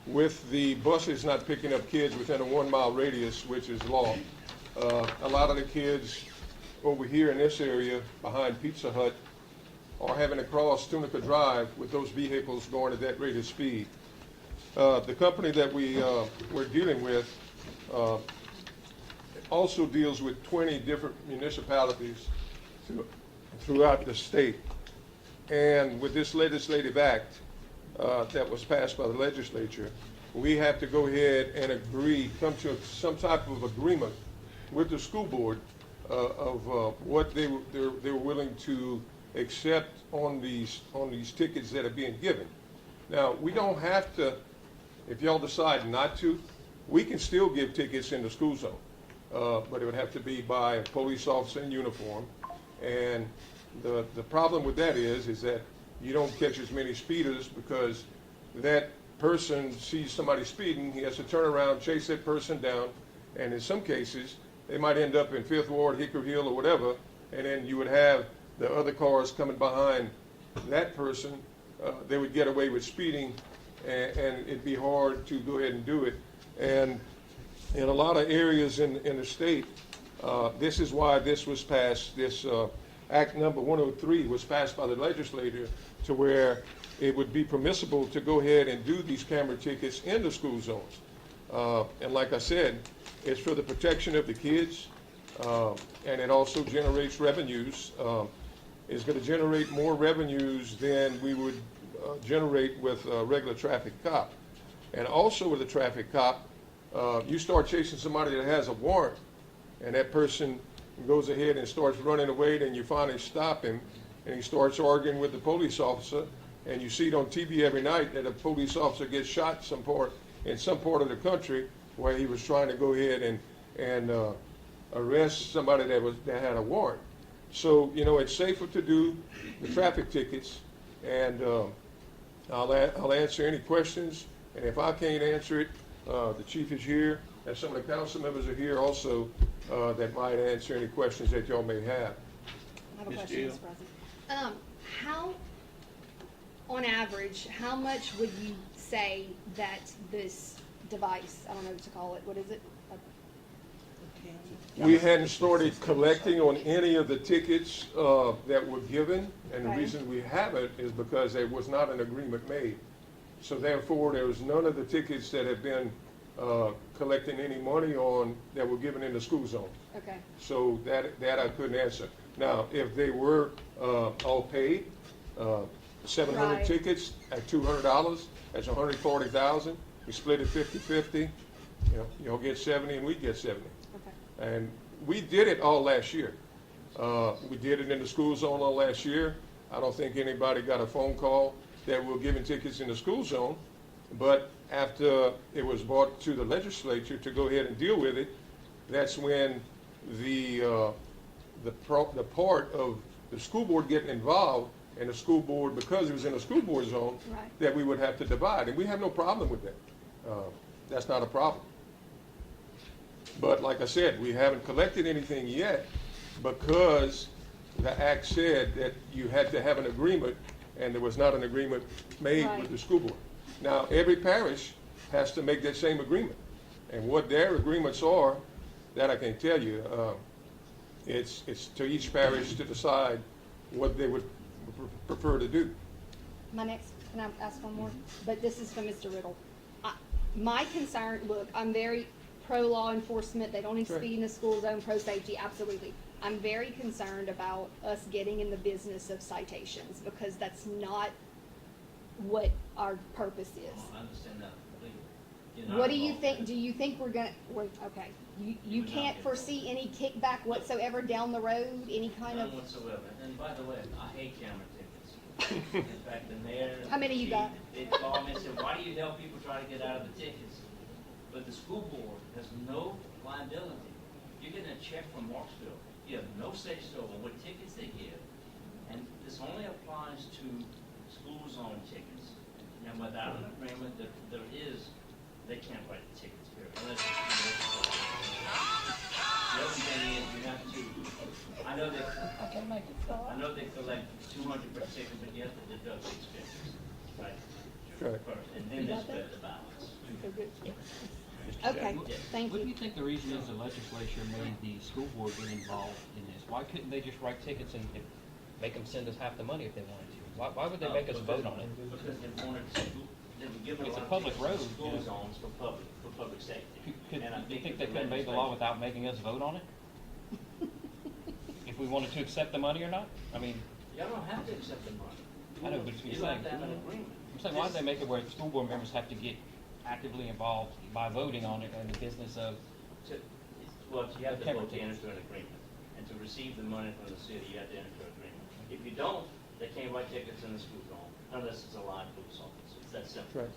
With the buses not picking up kids within a 1-mile radius, which is law, a lot of the kids over here in this area behind Pizza Hut are having to cross Tunica Drive with those vehicles going at that rate of speed. The company that we're dealing with also deals with 20 different municipalities throughout the state. And with this legislative act that was passed by the legislature, we have to go ahead and come to some type of agreement with the school board of what they're willing to accept on these tickets that are being given. Now, we don't have to, if y'all decide not to, we can still give tickets in the school zone, but it would have to be by a police officer in uniform. And the problem with that is that you don't catch as many speeders, because that person sees somebody speeding, he has to turn around, chase that person down, and in some cases, they might end up in 5th Ward, Hickory Hill, or whatever, and then you would have the other cars coming behind that person. They would get away with speeding, and it'd be hard to go ahead and do it. And in a lot of areas in the state, this is why this was passed, this Act number 103 was passed by the legislature, to where it would be permissible to go ahead and do these camera tickets in the school zones. And like I said, it's for the protection of the kids, and it also generates revenues. It's going to generate more revenues than we would generate with a regular traffic cop. And also with a traffic cop, you start chasing somebody that has a warrant, and that person goes ahead and starts running away, then you finally stop him, and he starts arguing with the police officer, and you see it on TV every night that a police officer gets shot in some part of the country where he was trying to go ahead and arrest somebody that had a warrant. So, you know, it's safer to do the traffic tickets, and I'll answer any questions, and if I can't answer it, the chief is here, and some of the council members are here also that might answer any questions that y'all may have. I have a Ms. question, Jill? Mr. President. How, on average, how much would you say that this device, I don't know what to call it, what is it? We hadn't started collecting on any of the tickets that were given, and the Okay. reason we haven't is because there was not an agreement made. So therefore, there was none of the tickets that have been collecting any money on that were given in the school zone. Okay, So that I couldn't answer. Now, if they were all paid, 700 Right. tickets at $200, that's 140,000. We split it 50-50. You'll get 70 and we get 70. okay. And we did it all last year. We did it in the school zone all last year. I don't think anybody got a phone call that we're giving tickets in the school zone. But after it was brought to the legislature to go ahead and deal with it, that's when the part of the school board getting involved, and the school board, because it was in a school board zone, Right. that we would have to divide. And we have no problem with that. That's not a problem. But like I said, we haven't collected anything yet because the act said that you had to have an agreement, and there was not an agreement made Right. with the school board. Now, every parish has to make that same agreement. And what their agreements are, that I can tell you. It's to each parish to decide what they would prefer to do. My next, can I ask one more? But this is from Mr. Riddle. My concern, look, I'm very pro law enforcement. They don't need to Right. be in the school zone, pro safety, absolutely. I'm very concerned about us getting in the business of citations because that's not what our purpose is. I understand that completely. You're not What do you involved think, in do it. you think okay, you would not can't get foresee any kickback whatsoever down the road, any kind None of, whatsoever. And by the way, I hate camera tickets. In fact, the mayor. How many you got? They called me and said, why do you help people try to get out of the tickets? But the school board has no liability. You're getting a check from Marksville. You have no say-so on what tickets they give. And this only applies to school zone tickets. And without an agreement, they can't write the tickets, period. Unless the other thing is, you have to, I know they collect 200 per ticket, but you have to deduct the expenses, right? Right. First, and then they split the balance. okay, thank What do you. you think the reason is the legislature made the school board get involved in this? Why couldn't they just write tickets and make them send us half the money if they wanted to? Why would they make us vote on it? Because they wanted to, they were giving a It's a lot of public tickets to road, school yeah. zones for public safety. Could, And I you think that they could have made the law without making us vote on it? If we wanted to accept the money or not? I mean, Y'all don't have to accept the money. I know, but it's You saying, have to have an agreement. I'm saying, why did they make it where school board members have to get actively involved by voting on it in the business of, Well, you have to Camera vote to tickets. enter an agreement, and to receive the money from the city, you have to enter an agreement. If you don't, they can't write tickets in the school zone unless it's a live police officer. It's that simple. Right.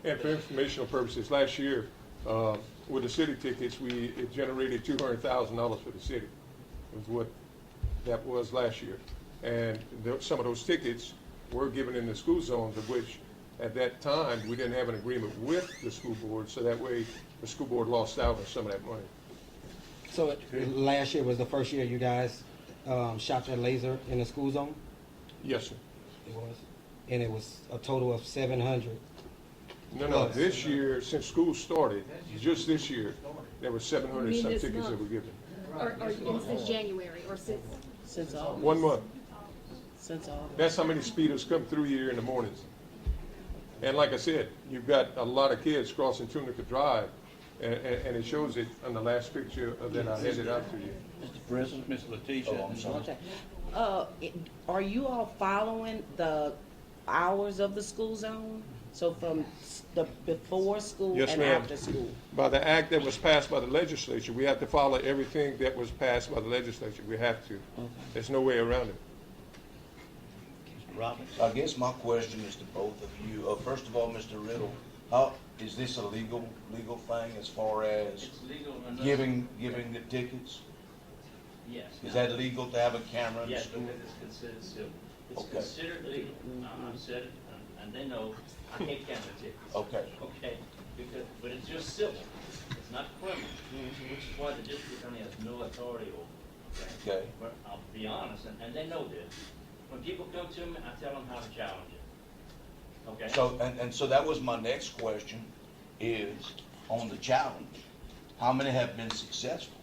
And for informational purposes, last year, with the city tickets, it generated $200,000 for the city. It was what that was last year. And some of those tickets were given in the school zones, of which at that time, we didn't have an agreement with the school board, so that way the school board lost out on some of that money. So last year was the first year you guys shot your laser in the school zone? Yes, sir. It was. And it was a total of 700. No, Plus. this year, since school started, just this year, there were 700 You mean some this tickets that month? were given. Or since January, or since, Since August. 1 month. Since August. That's how many speeders come through here in the mornings. And like I said, you've got a lot of kids crossing Tunica Drive, and it shows it on the last picture that I handed out to you. Mr. President, Ms. Letitia. Oh, I'm sorry. Okay. Are you all following the hours of the school zone? So from the before school Yes, and ma'am. after school? By the act that was passed by the legislature, we have to follow everything that was passed by the legislature. We have to. There's no way around it. Mr. Roberts. I guess my question is to both of you. First of all, Mr. Riddle, is this a legal thing as far as It's legal unless. giving the tickets? Yes. Is that legal to have a camera in the Yes, school? because it's considered civil. It's Okay. considered legal. I've said it, and they know, I hate camera tickets. Okay. Okay, but it's just civil. It's not criminal, which is why the district attorney has no authority over. Okay. But I'll be honest, and they know this. When people come to me, I tell them how to challenge it. Okay? So, and so that was my next question, is on the challenge. How many have been successful?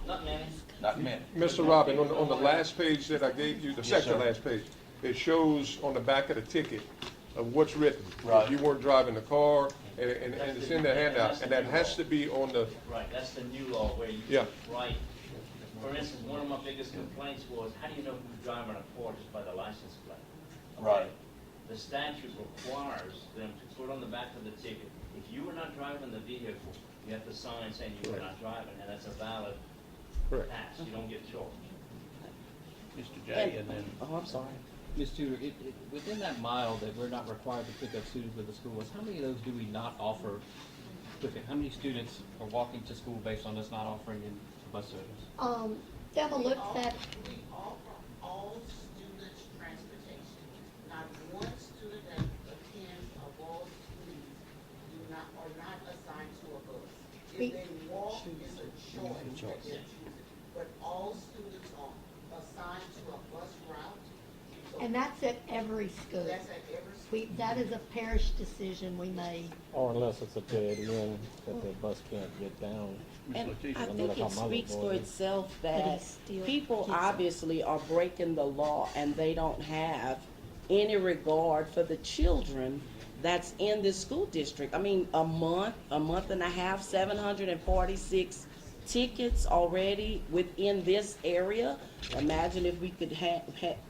Not many. Not many. Mr. Robin, on the last page that I gave you, the Yes, second sir. last page, it shows on the back of the ticket of what's written. Right. You weren't driving the car, and it's in the handout, and that has to be on the, Right, that's the new law where you Yeah. write. For instance, one of my biggest complaints was, how do you know who's driving a car just by the license plate? Okay? Right. The statute requires them to put on the back of the ticket, if you were not driving the vehicle, you have to sign saying you were not driving, and that's a valid correct. pass, you don't get charged. Mr. J, and then, Oh, I'm sorry. Ms. Tudor, within that mile that we're not required to pick up students with the school bus, how many of those do we not offer pickup? How many students are walking to school based on us not offering in bus service? Deborah looked at, We offer all students transportation. Not one student that attends Avoyelles Parish are not assigned to a bus. We- If they walk, it's a choice that they're choosing. But all students are assigned to a bus route. So and that's at every school. that's at every school. That is a parish decision we made. Or unless it's a dead end that the bus can't get down. And Letitia. I think it speaks for itself But that he still people gets it. obviously are breaking the law and they don't have any regard for the children that's in this school district. I mean, a month and a half, 746 tickets already within this area. Imagine if we could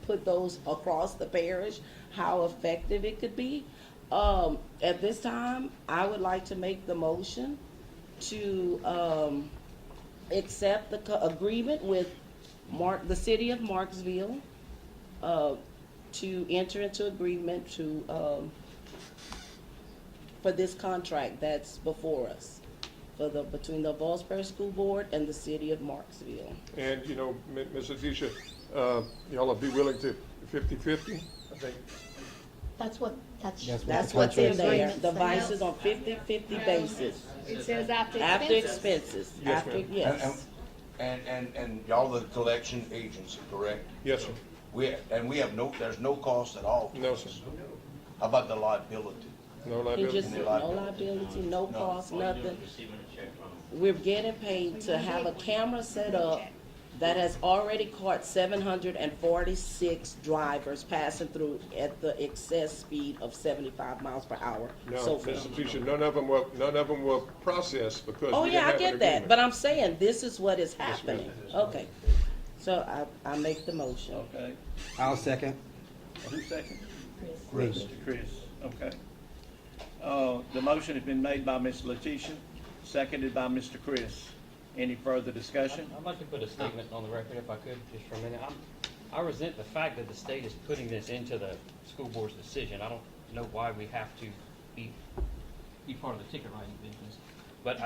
put those across the parish, how effective it could be. At this time, I would like to make the motion to accept the agreement with the city of Marksville, to enter into agreement to, for this contract that's before us, between the Avoyelles Parish School Board and the city of Marksville. And, you know, Ms. Letitia, y'all will be willing to 50-50, I think. That's what That's what's in there, agreement the says. vices on 50-50 basis, It says after after expenses. expenses, Yes, after, ma'am. yes. And y'all the collection agency, correct? Yes, sir. We have there's no cost at all. to No, us. sir. How about the liability? No He liability? just, no liability, no cost, All you do is nothing. receiving a check from them. We're getting paid to have a camera set up that has already caught 746 drivers passing through at the excess speed of 75 miles per hour so No, far. Ms. Letitia, none of them were processed because Oh, we didn't yeah, I have an get that, agreement. but I'm saying this is what is ma'am. happening. Okay, so I make the motion. okay. I'll second. Who second? Chris. Mr. Chris, okay. The motion has been made by Ms. Letitia, seconded by Mr. Chris. Any further discussion? I'd like to put a statement on the record if I could, just for a minute. I resent the fact that the state is putting this into the school board's decision. I don't know why we have to be part of the ticket writing business. But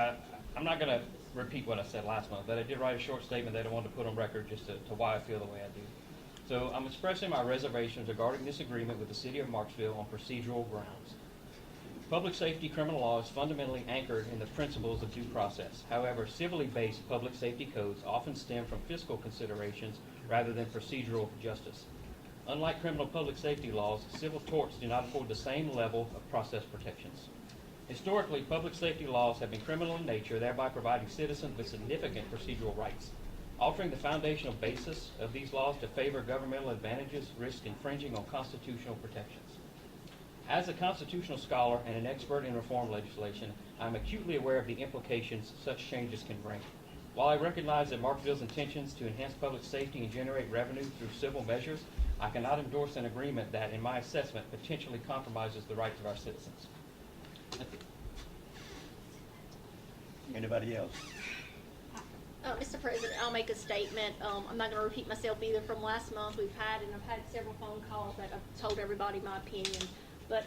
I'm not gonna repeat what I said last month, but I did write a short statement that I wanted to put on record just to why I feel the way I do. So I'm expressing my reservations regarding this agreement with the city of Marksville on procedural grounds. Public safety criminal law is fundamentally anchored in the principles of due process. However, civilly based public safety codes often stem from fiscal considerations rather than procedural justice. Unlike criminal public safety laws, civil torts do not afford the same level of process protections. Historically, public safety laws have been criminal in nature, thereby providing citizens with significant procedural rights. Altering the foundational basis of these laws to favor governmental advantages risks infringing on constitutional protections. As a constitutional scholar and an expert in reform legislation, I am acutely aware of the implications such changes can bring. While I recognize that Marksville's intentions to enhance public safety and generate revenue through civil measures, I cannot endorse an agreement that, in my assessment, potentially compromises the rights of our citizens. Anybody else? Mr. President, I'll make a statement. I'm not going to repeat myself either from last month. I've had several phone calls that I've told everybody my opinion. But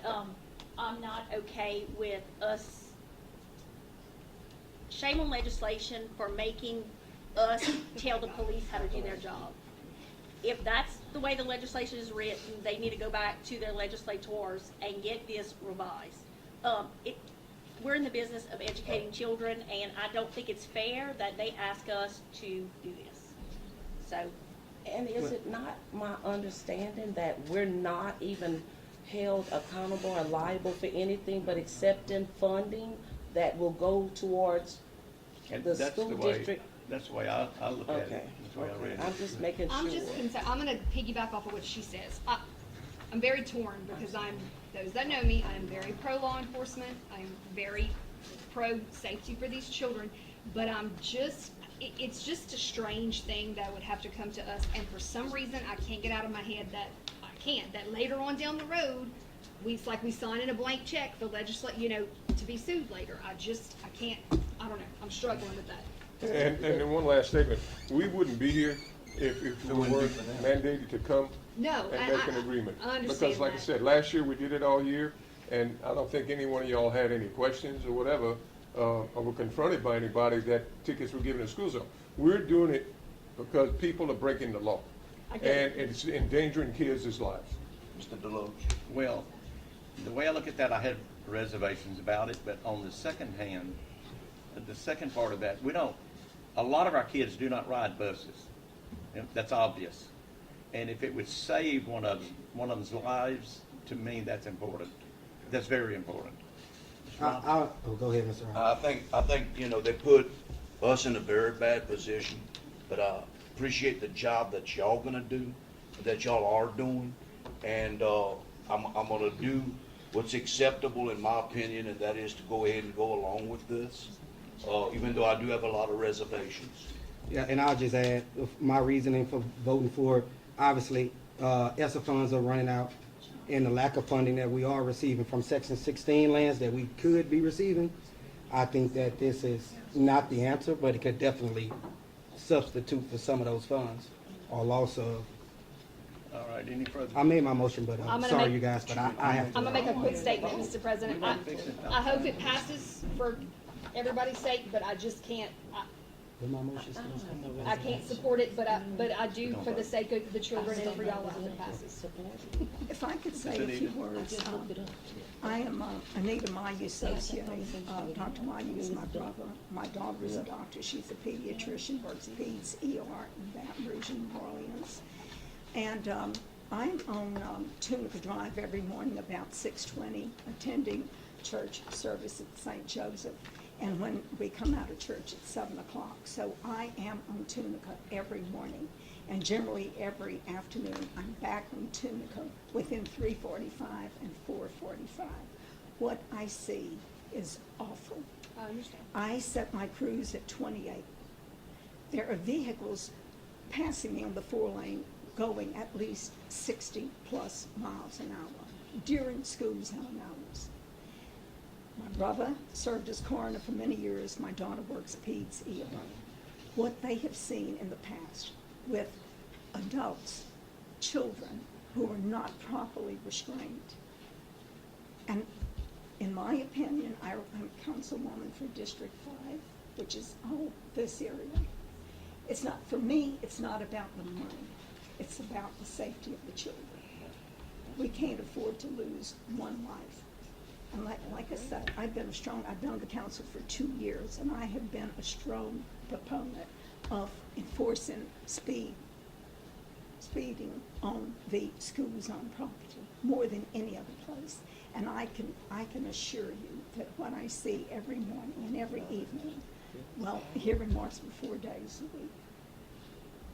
I'm not okay with us, shame on legislation for making us tell the police how to do their job. If that's the way the legislation is written, they need to go back to their legislators and get this revised. We're in the business of educating children, and I don't think it's fair that they ask us to do this. So, and is it not my understanding that we're not even held accountable or liable for anything but accepting funding that will go towards And the that's school the way- district? That's the way I look at Okay, it. That's the way I read okay, it. I'm just making sure. I'm just concerned, I'm gonna piggyback off of what she says. I'm very torn because those that know me, I'm very pro law enforcement. I'm very pro safety for these children, but it's just a strange thing that would have to come to us, and for some reason, I can't get out of my head that that later on down the road, it's like we sign in a blank check for to be sued later. I can't, I don't know, I'm struggling with that. And then one last statement, we wouldn't be here if we weren't mandated to come No, and make an agreement. I understand Because like I that. said, last year we did it all year, and I don't think any one of y'all had any questions or whatever, or were confronted by anybody that tickets were given in school zone. We're doing it because people are breaking the law. And it's endangering kids' lives. Mr. Deloach. Well, the way I look at that, I had reservations about it, but on the second hand, the second part of that, a lot of our kids do not ride buses. That's obvious. And if it would save one of them's lives, to me, that's important. That's very important. Oh, go ahead, Mr. Rob. I think, they put us in a very bad position, but I appreciate the job that y'all gonna do, that y'all are doing, and, I'm gonna do what's acceptable in my opinion, and that is to go ahead and go along with this, even though I do have a lot of reservations. Yeah, and I'll just add, my reasoning for voting for it, obviously, ESSA funds are running out, and the lack of funding that we are receiving from Section 16 lands that we could be receiving, I think that this is not the answer, but it could definitely substitute for some of those funds, or loss of. All right, any further? I made my motion, but I'm gonna sorry, make- you guys, but I have to. I'm gonna make a quick statement, Mr. President. I hope it passes for everybody's sake, but I just can't, Did my motion still stand? I can't support it, but I do for the sake of the children and for y'all, I hope it passes. If I could say a few words, I am Anita Mayu associate. Dr. Mayu is my brother. My daughter is a doctor. She's a pediatrician, works peds ER in Baton Rouge and New Orleans. And I'm on Tunica Drive every morning about 6:20, attending church service at St. Joseph. And when we come out of church at 7 o'clock. So I am on Tunica every morning. And generally every afternoon, I'm back on Tunica within 3:45 and 4:45. What I see is awful. I understand. I set my cruise at 28. There are vehicles passing me on the 4-lane going at least 60 plus miles an hour during school zone hours. My brother served as coroner for many years. My daughter works peds ER. What they have seen in the past with adults, children who are not properly restrained. And in my opinion, I'm councilwoman for District 5, which is all this area. It's not, for me, it's not about the money. It's about the safety of the children. We can't afford to lose one life. And like I said, I've been on the council for 2 years, and I have been a strong proponent of enforcing speeding on the school zone property more than any other place. And I can assure you that what I see every morning and every evening, well, here in Martinsville 4 days a week,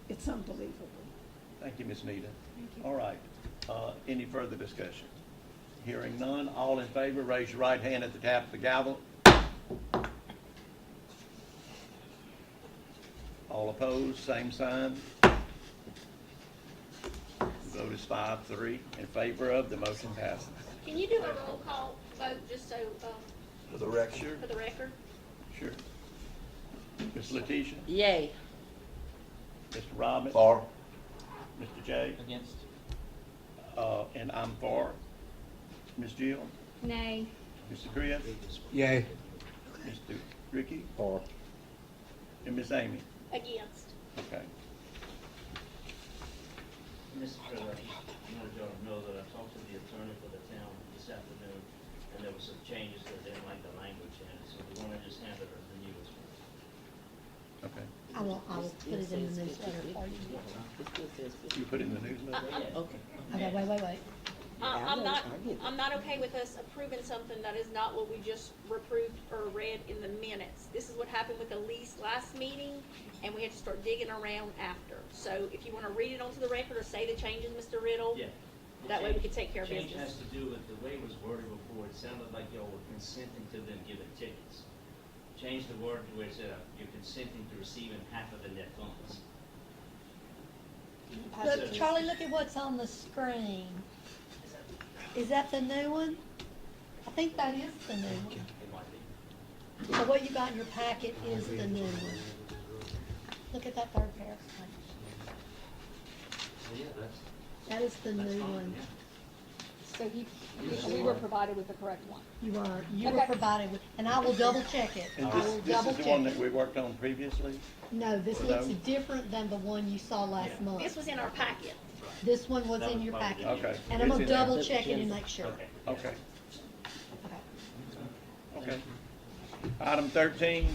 it's unbelievable. Thank you, Ms. Nita. All right, any further discussion? Hearing none, all in favor, raise your right hand at the tap of the gavel. All opposed, same sign. The vote is 5-3 in favor of, the motion passes. Can you do a roll call vote, just so, For the record? for the record? Sure. Ms. Letitia? Yay. Mr. Robin? For. Mr. Jay? Against? And I'm for. Ms. Jill? Nay. Mr. Chris? Yay. Mr. Ricky? Or. And Ms. Amy? Against. Okay. Mr. President, I wanted y'all to know that I talked to the attorney for the town this afternoon, and there were some changes that they didn't like the language in it, so we want to just handle it the newest one. Okay. I will put it in the newsletter for you. You put it in the newsletter? Okay. Okay, wait. I'm I get it. not okay with us approving something that is not what we just approved or read in the minutes. This is what happened with the lease last meeting, and we had to start digging around after. So if you wanna read it onto the record or say the changes, Mr. Riddle, Yeah. that way we can take care of Change business. has to do with the way it was worded before. It sounded like y'all were consenting to them giving tickets. Change the word to where it said you're consenting to receiving half of the net funds. Look, Charlie, look at what's on the screen. Is that the new one? I think that is the new one. It might be. So what you got in your packet is the new one. Look at that third paragraph. Yeah, that's. That is the new fine, one. yeah. So we were provided with the correct one. You were Okay. provided with, and I will double check it. And I will this double is the check one that it. we worked on previously? No, this No? looks different than the one you saw last month. This was in our packet. This one was That in was your probably- packet. Okay. And I'm It's gonna in there. double check it and make sure. Okay. Okay, Okay. okay. Item 13,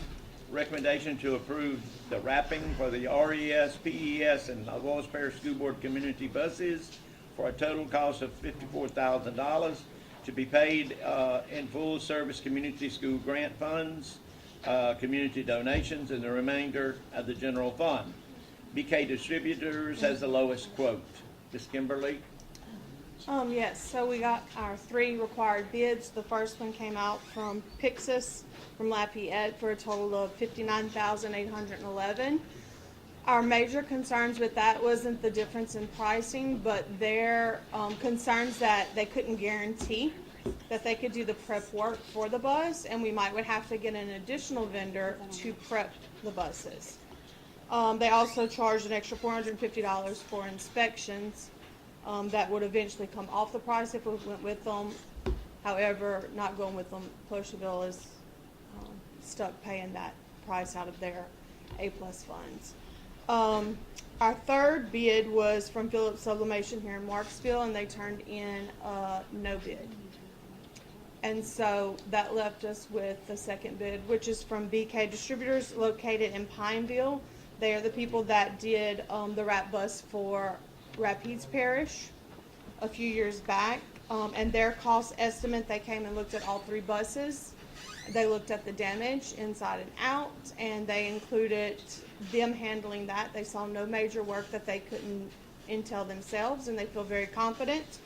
recommendation to approve the wrapping for the RES, PES, and Avoyelles Parish School Board community buses for a total cost of $54,000 to be paid in full service community school grant funds, community donations, and the remainder of the general fund. BK Distributors has the lowest quote. Ms. Kimberly? Yes, so we got our 3 required bids. The first one came out from Pixis from Lafayette for a total of $59,811. Our major concerns with that wasn't the difference in pricing, but their concerns that they couldn't guarantee that they could do the prep work for the bus, and we would have to get an additional vendor to prep the buses. They also charged an extra $450 for inspections that would eventually come off the price if we went with them. However, not going with them, Plosheville is stuck paying that price out of their A-plus funds. Our third bid was from Phillips Sublimation here in Marksville, and they turned in no bid. And so that left us with the second bid, which is from BK Distributors located in Pineville. They are the people that did the wrap bus for Avoyelles Parish a few years back. And their cost estimate, they came and looked at all 3 buses. They looked at the damage inside and out, and they included them handling that. They saw no major work that they couldn't intel themselves, and they feel very confident.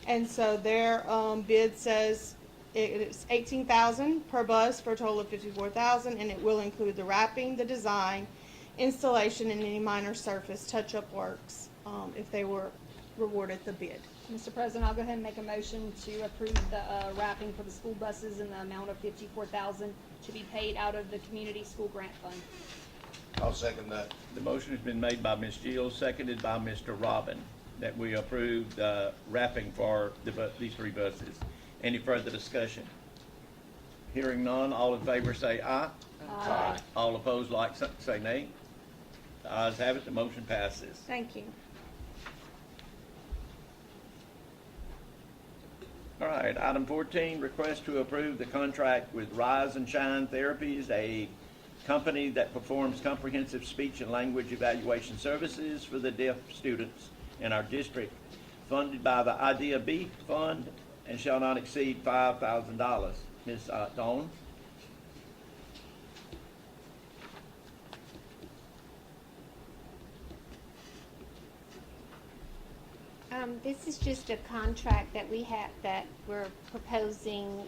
And so their bid says it is $18,000 per bus for a total of $54,000, and it will include the wrapping, the design, installation, and any minor surface touch-up works if they were rewarded the bid. Mr. President, I'll go ahead and make a motion to approve the wrapping for the school buses in the amount of $54,000 to be paid out of the community school grant fund. I'll second that. The motion has been made by Ms. Gill, seconded by Mr. Robin, that we approve the wrapping for these 3 buses. Any further discussion? Hearing none, all in favor say aye. Aye. All opposed, say nay. The ayes have it, the motion passes. Thank you. All right, item 14, request to approve the contract with Rise and Shine Therapies, a company that performs comprehensive speech and language evaluation services for the deaf students in our district, funded by the Idea B Fund and shall not exceed $5,000. Ms. Dawn? This is just a contract that we have that we're proposing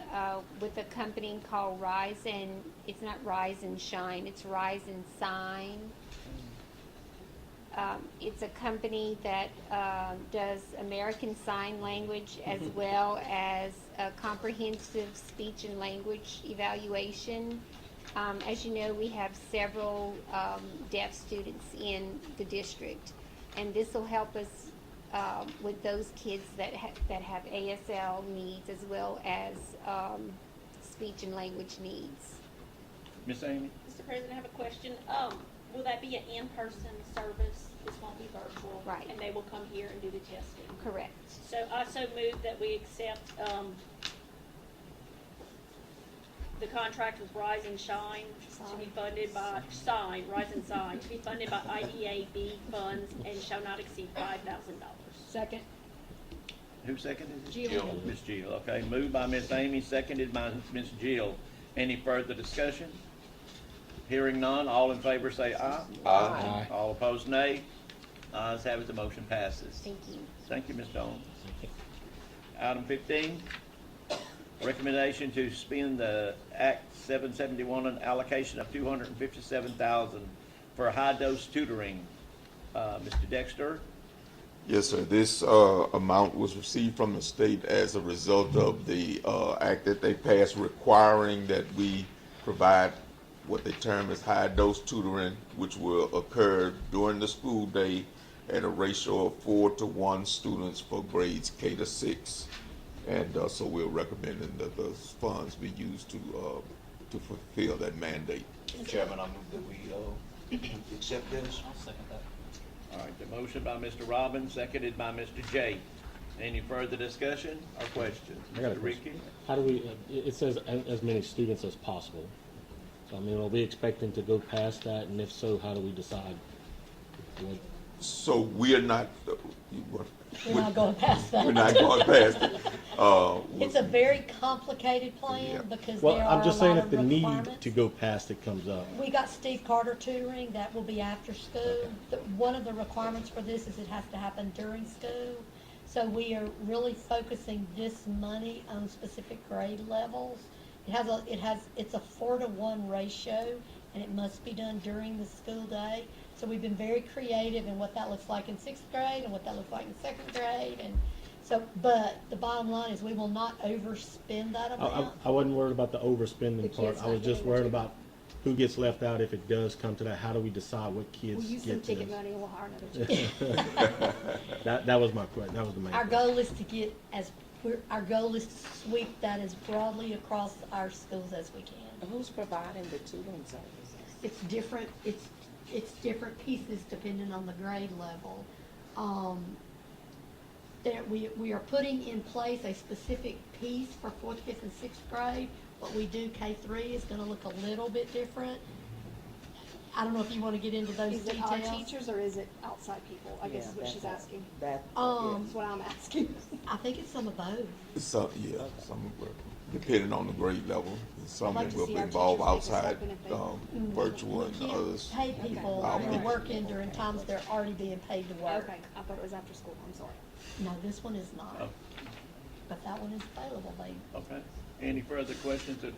with a company called Rise and, it's not Rise and Shine, it's Rise and Sign. It's a company that does American Sign Language as well as a comprehensive speech and language evaluation. As you know, we have several deaf students in the district, and this will help us with those kids that have ASL needs as well as speech and language needs. Miss Amy? Mr. President, I have a question. Will that be an in-person service? This won't be virtual? Right. And they will come here and do the testing? Correct. So I so move that we accept The contract with Rise and Shine to be funded by, Rise and Shine, to be funded by IDAB funds and shall not exceed $5,000. Second. Who seconded it? Jill. Ms. Jill, okay. Moved by Ms. Amy, seconded by Ms. Jill. Any further discussion? Hearing none, all in favor say aye. Aye. All opposed, nay. Ayes have it, the motion passes. Thank you. Thank you, Ms. Dawn. Item 15, recommendation to spend the Act 771 an allocation of $257,000 for high-dose tutoring. Mr. Dexter? Yes, sir. This amount was received from the state as a result of the act that they passed requiring that we provide what they term as high-dose tutoring, which will occur during the school day at a ratio of 4 to 1 students for grades K to 6. And so we're recommending that those funds be used to fulfill that mandate. Chairman, I move that we accept this. I'll second that. All right, the motion by Mr. Robbins, seconded by Mr. Jay. Any further discussion or questions? I got a Mr. question. Ricky? How do we, it says as many students as possible. So, I mean, are we expecting to go past that? And if so, how do we decide what? So we're not, We're not going past that. we're not going past it. It's a very complicated plan because Well, there are I'm just a saying lot if of the need requirements. to go past it comes up. We got Steve Carter tutoring, that will be after school. One of the requirements for this is it has to happen during school. So we are really focusing this money on specific grade levels. It's a 4 to 1 ratio, and it must be done during the school day. So we've been very creative in what that looks like in 6th grade and what that looks like in 2nd grade. And so, but the bottom line is we will not overspend that amount. I wasn't worried about the overspending The part. kids I was not just getting worried it. about who gets left out if it does come to that. How do we decide what kids We'll use some get to ticket this? money and we'll hire another teacher. That was my question. That was the main Our question. goal is to get our goal is to sweep that as broadly across our schools as we can. Who's providing the tutoring services? It's different, it's different pieces depending on the grade level. We are putting in place a specific piece for 4th, 5th, and 6th grade. What we do K3 is gonna look a little bit different. I don't know if you wanna get into those Is it details. our teachers or is it outside people? I guess is what she's asking. That, That's what I'm asking. I think it's some of both. Some, yeah, some will, depending on the grade level. Some I'd like to will see our involve teachers take a outside, step in if they- virtual and We others. can't pay people Okay. who work in during times they're already being paid to work. Okay, I thought it was after school. I'm sorry. No, this one is not, Oh, but that one is available, babe. okay. Any further questions or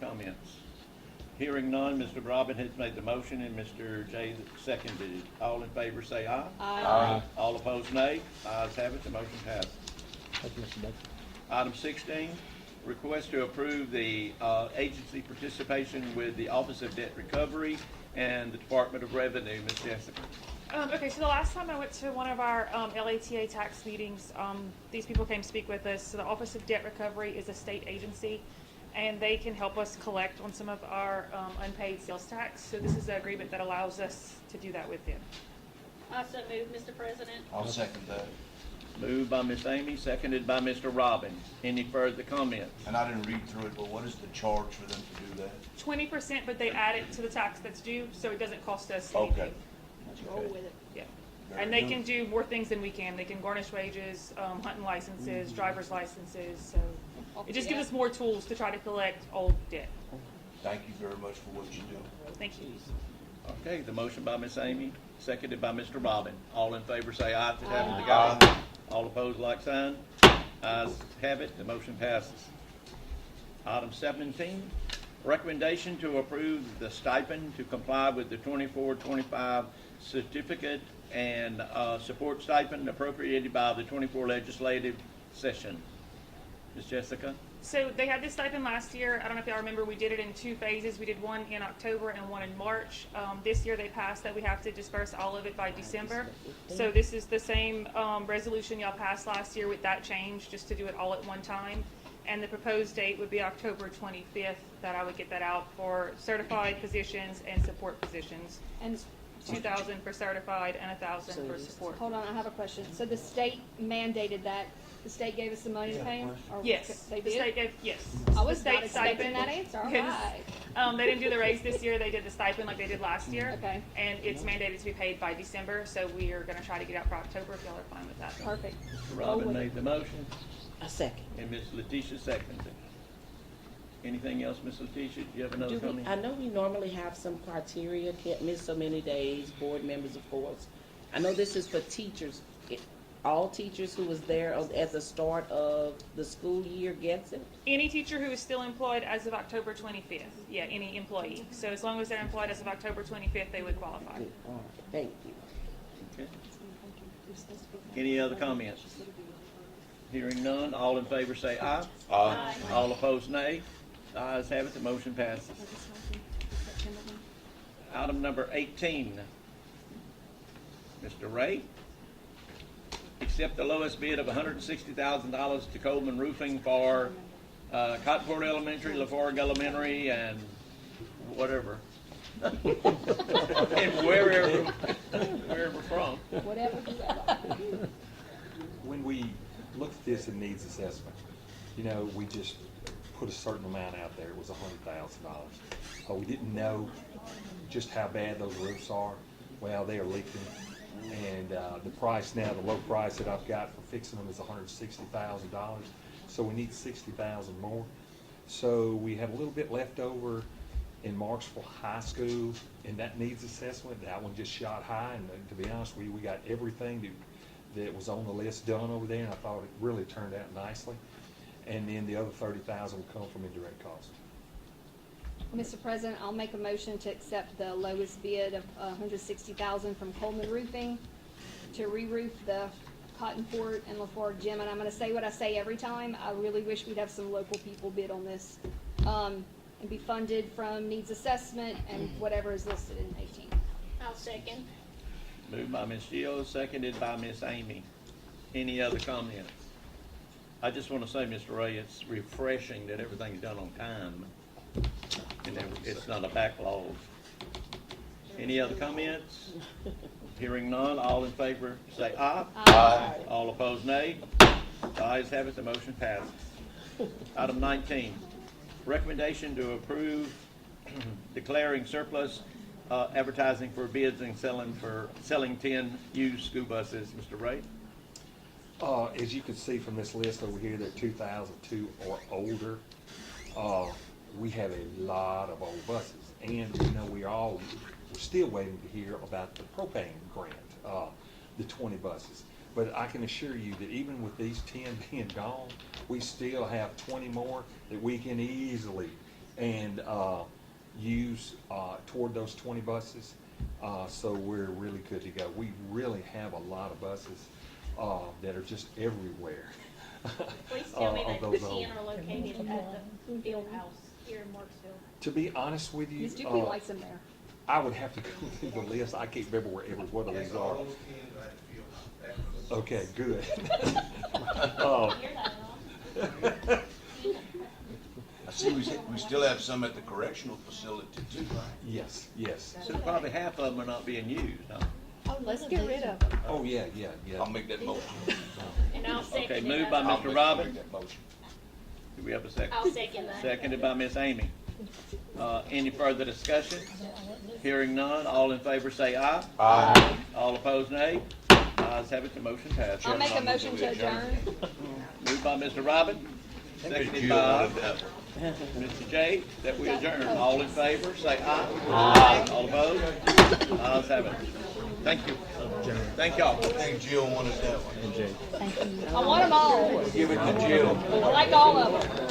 comments? Hearing none, Mr. Robin has made the motion and Mr. Jay seconded it. All in favor say aye. Aye. All opposed, nay. Ayes have it, the motion passes. Thank you, Mr. Baker. Item 16, request to approve the agency participation with the Office of Debt Recovery and the Department of Revenue. Ms. Jessica. Okay, so the last time I went to one of our LATA tax meetings, these people came speak with us. So the Office of Debt Recovery is a state agency, and they can help us collect on some of our unpaid sales tax. So this is an agreement that allows us to do that with them. I so move, Mr. President. I'll second that. Moved by Ms. Amy, seconded by Mr. Robbins. Any further comments? And I didn't read through it, but what is the charge for them to do that? 20%, but they add it to the tax that's due, so it doesn't cost us Okay. anything. Roll with it. Yeah. Very And they good. can do more things than we can. They can garnish wages, hunting licenses, driver's licenses, so it just gives us more tools to try to collect old debt. Thank you very much for what you do. Thank you. Okay, the motion by Ms. Amy, seconded by Mr. Robin. All in favor say aye to have it Aye. together. All opposed, like sign. Ayes have it, the motion passes. Item 17, recommendation to approve the stipend to comply with the 24-25 certificate and support stipend appropriated by the 24 legislative session. Ms. Jessica? So they had this stipend last year. I don't know if y'all remember, we did it in 2 phases. We did one in October and one in March. This year they passed that we have to disperse all of it by December. So this is the same resolution y'all passed last year with that change, just to do it all at one time. And the proposed date would be October 25th that I would get that out for certified positions and support positions. And $2,000 for certified and $1,000 for support. hold on, I have a question. So the state mandated that The state gave us some money to pay them? Or Yes, They the did? state gave, yes. I was The state not expecting stipend. that answer. All Yes. right. They didn't do the raise this year, they did the stipend like they did last year. Okay. And it's mandated to be paid by December, so we are gonna try to get out for October if y'all are fine with that. Perfect. Mr. Robin made the motion, A second. and Ms. Letitia seconded it. Anything else, Ms. Letitia? Do you have another Do we, comment? I know we normally have some criteria, can't miss so many days, board members, of course. I know this is for teachers. All teachers who was there at the start of the school year gets it? Any teacher who is still employed as of October 25th, yeah, any employee. So as long as they're employed as of October 25th, they would qualify. All right, thank you. Okay. Any other comments? Hearing none, all in favor say aye. Aye. All opposed, nay. The ayes have it, the motion passes. Item number 18. Mr. Ray, accept the lowest bid of $160,000 to Coleman Roofing for Cottonport Elementary, LaForgue Elementary, and whatever. And wherever from. Whatever. When we looked at this in needs assessment, you know, we just put a certain amount out there. It was $100,000. We didn't know just how bad those roofs are. Well, they are leaking. And the price now, the low price that I've got for fixing them is $160,000. So we need $60,000 more. So we have a little bit left over in Marksville High School in that needs assessment. That one just shot high, and to be honest with you, we got everything that was on the list done over there, and I thought it really turned out nicely. And then the other $30,000 will come from indirect costs. Mr. President, I'll make a motion to accept the lowest bid of $160,000 from Coleman Roofing to re-roof the Cottonport and LaForgue gym. And I'm gonna say what I say every time. I really wish we'd have some local people bid on this. And be funded from needs assessment and whatever is listed in 18. I'll second. Moved by Ms. Shields, seconded by Ms. Amy. Any other comments? I just want to say, Mr. Ray, it's refreshing that everything's done on time. And it's not a backlog. Any other comments? Hearing none, all in favor say aye. Aye. All opposed, nay. The ayes have it, the motion passes. Item 19, recommendation to approve declaring surplus advertising for bids and selling 10 used school buses. Mr. Ray? As you can see from this list over here, they're 2002 or older. We have a lot of old buses, and you know we're still waiting to hear about the propane grant, the 20 buses. But I can assure you that even with these 10 being gone, we still have 20 more that we can easily and use toward those 20 buses. So we're really good to go. We really have a lot of buses that are just everywhere. Please tell me that the those 10 are located at the field house here in Marksville. To be honest with you, Ms. Dupuy likes them there. I would have to go through the list. I can't remember where every one of these are. Okay, good. I see we still have some at the correctional facility too, right? Yes, yes. So probably half of them are not being used, huh? Oh, let's get rid of them. Oh, yeah. I'll make that motion. And I'll second Okay, it. moved by I'll Mr. Robin. make that motion. Do we have a second? I'll second that. Seconded by Ms. Amy. Any further discussion? Hearing none, all in favor say aye. Aye. All opposed, nay. Ayes have it, the motion passes. I'll make a motion to adjourn. Moved by Mr. Robin, seconded by Mr. J, that we adjourn. All in favor, say aye. Aye. All opposed? Ayes have it. Thank you. Thank y'all. I think Jill wanted that one. I want them all. Give it to Jill. I like all of them.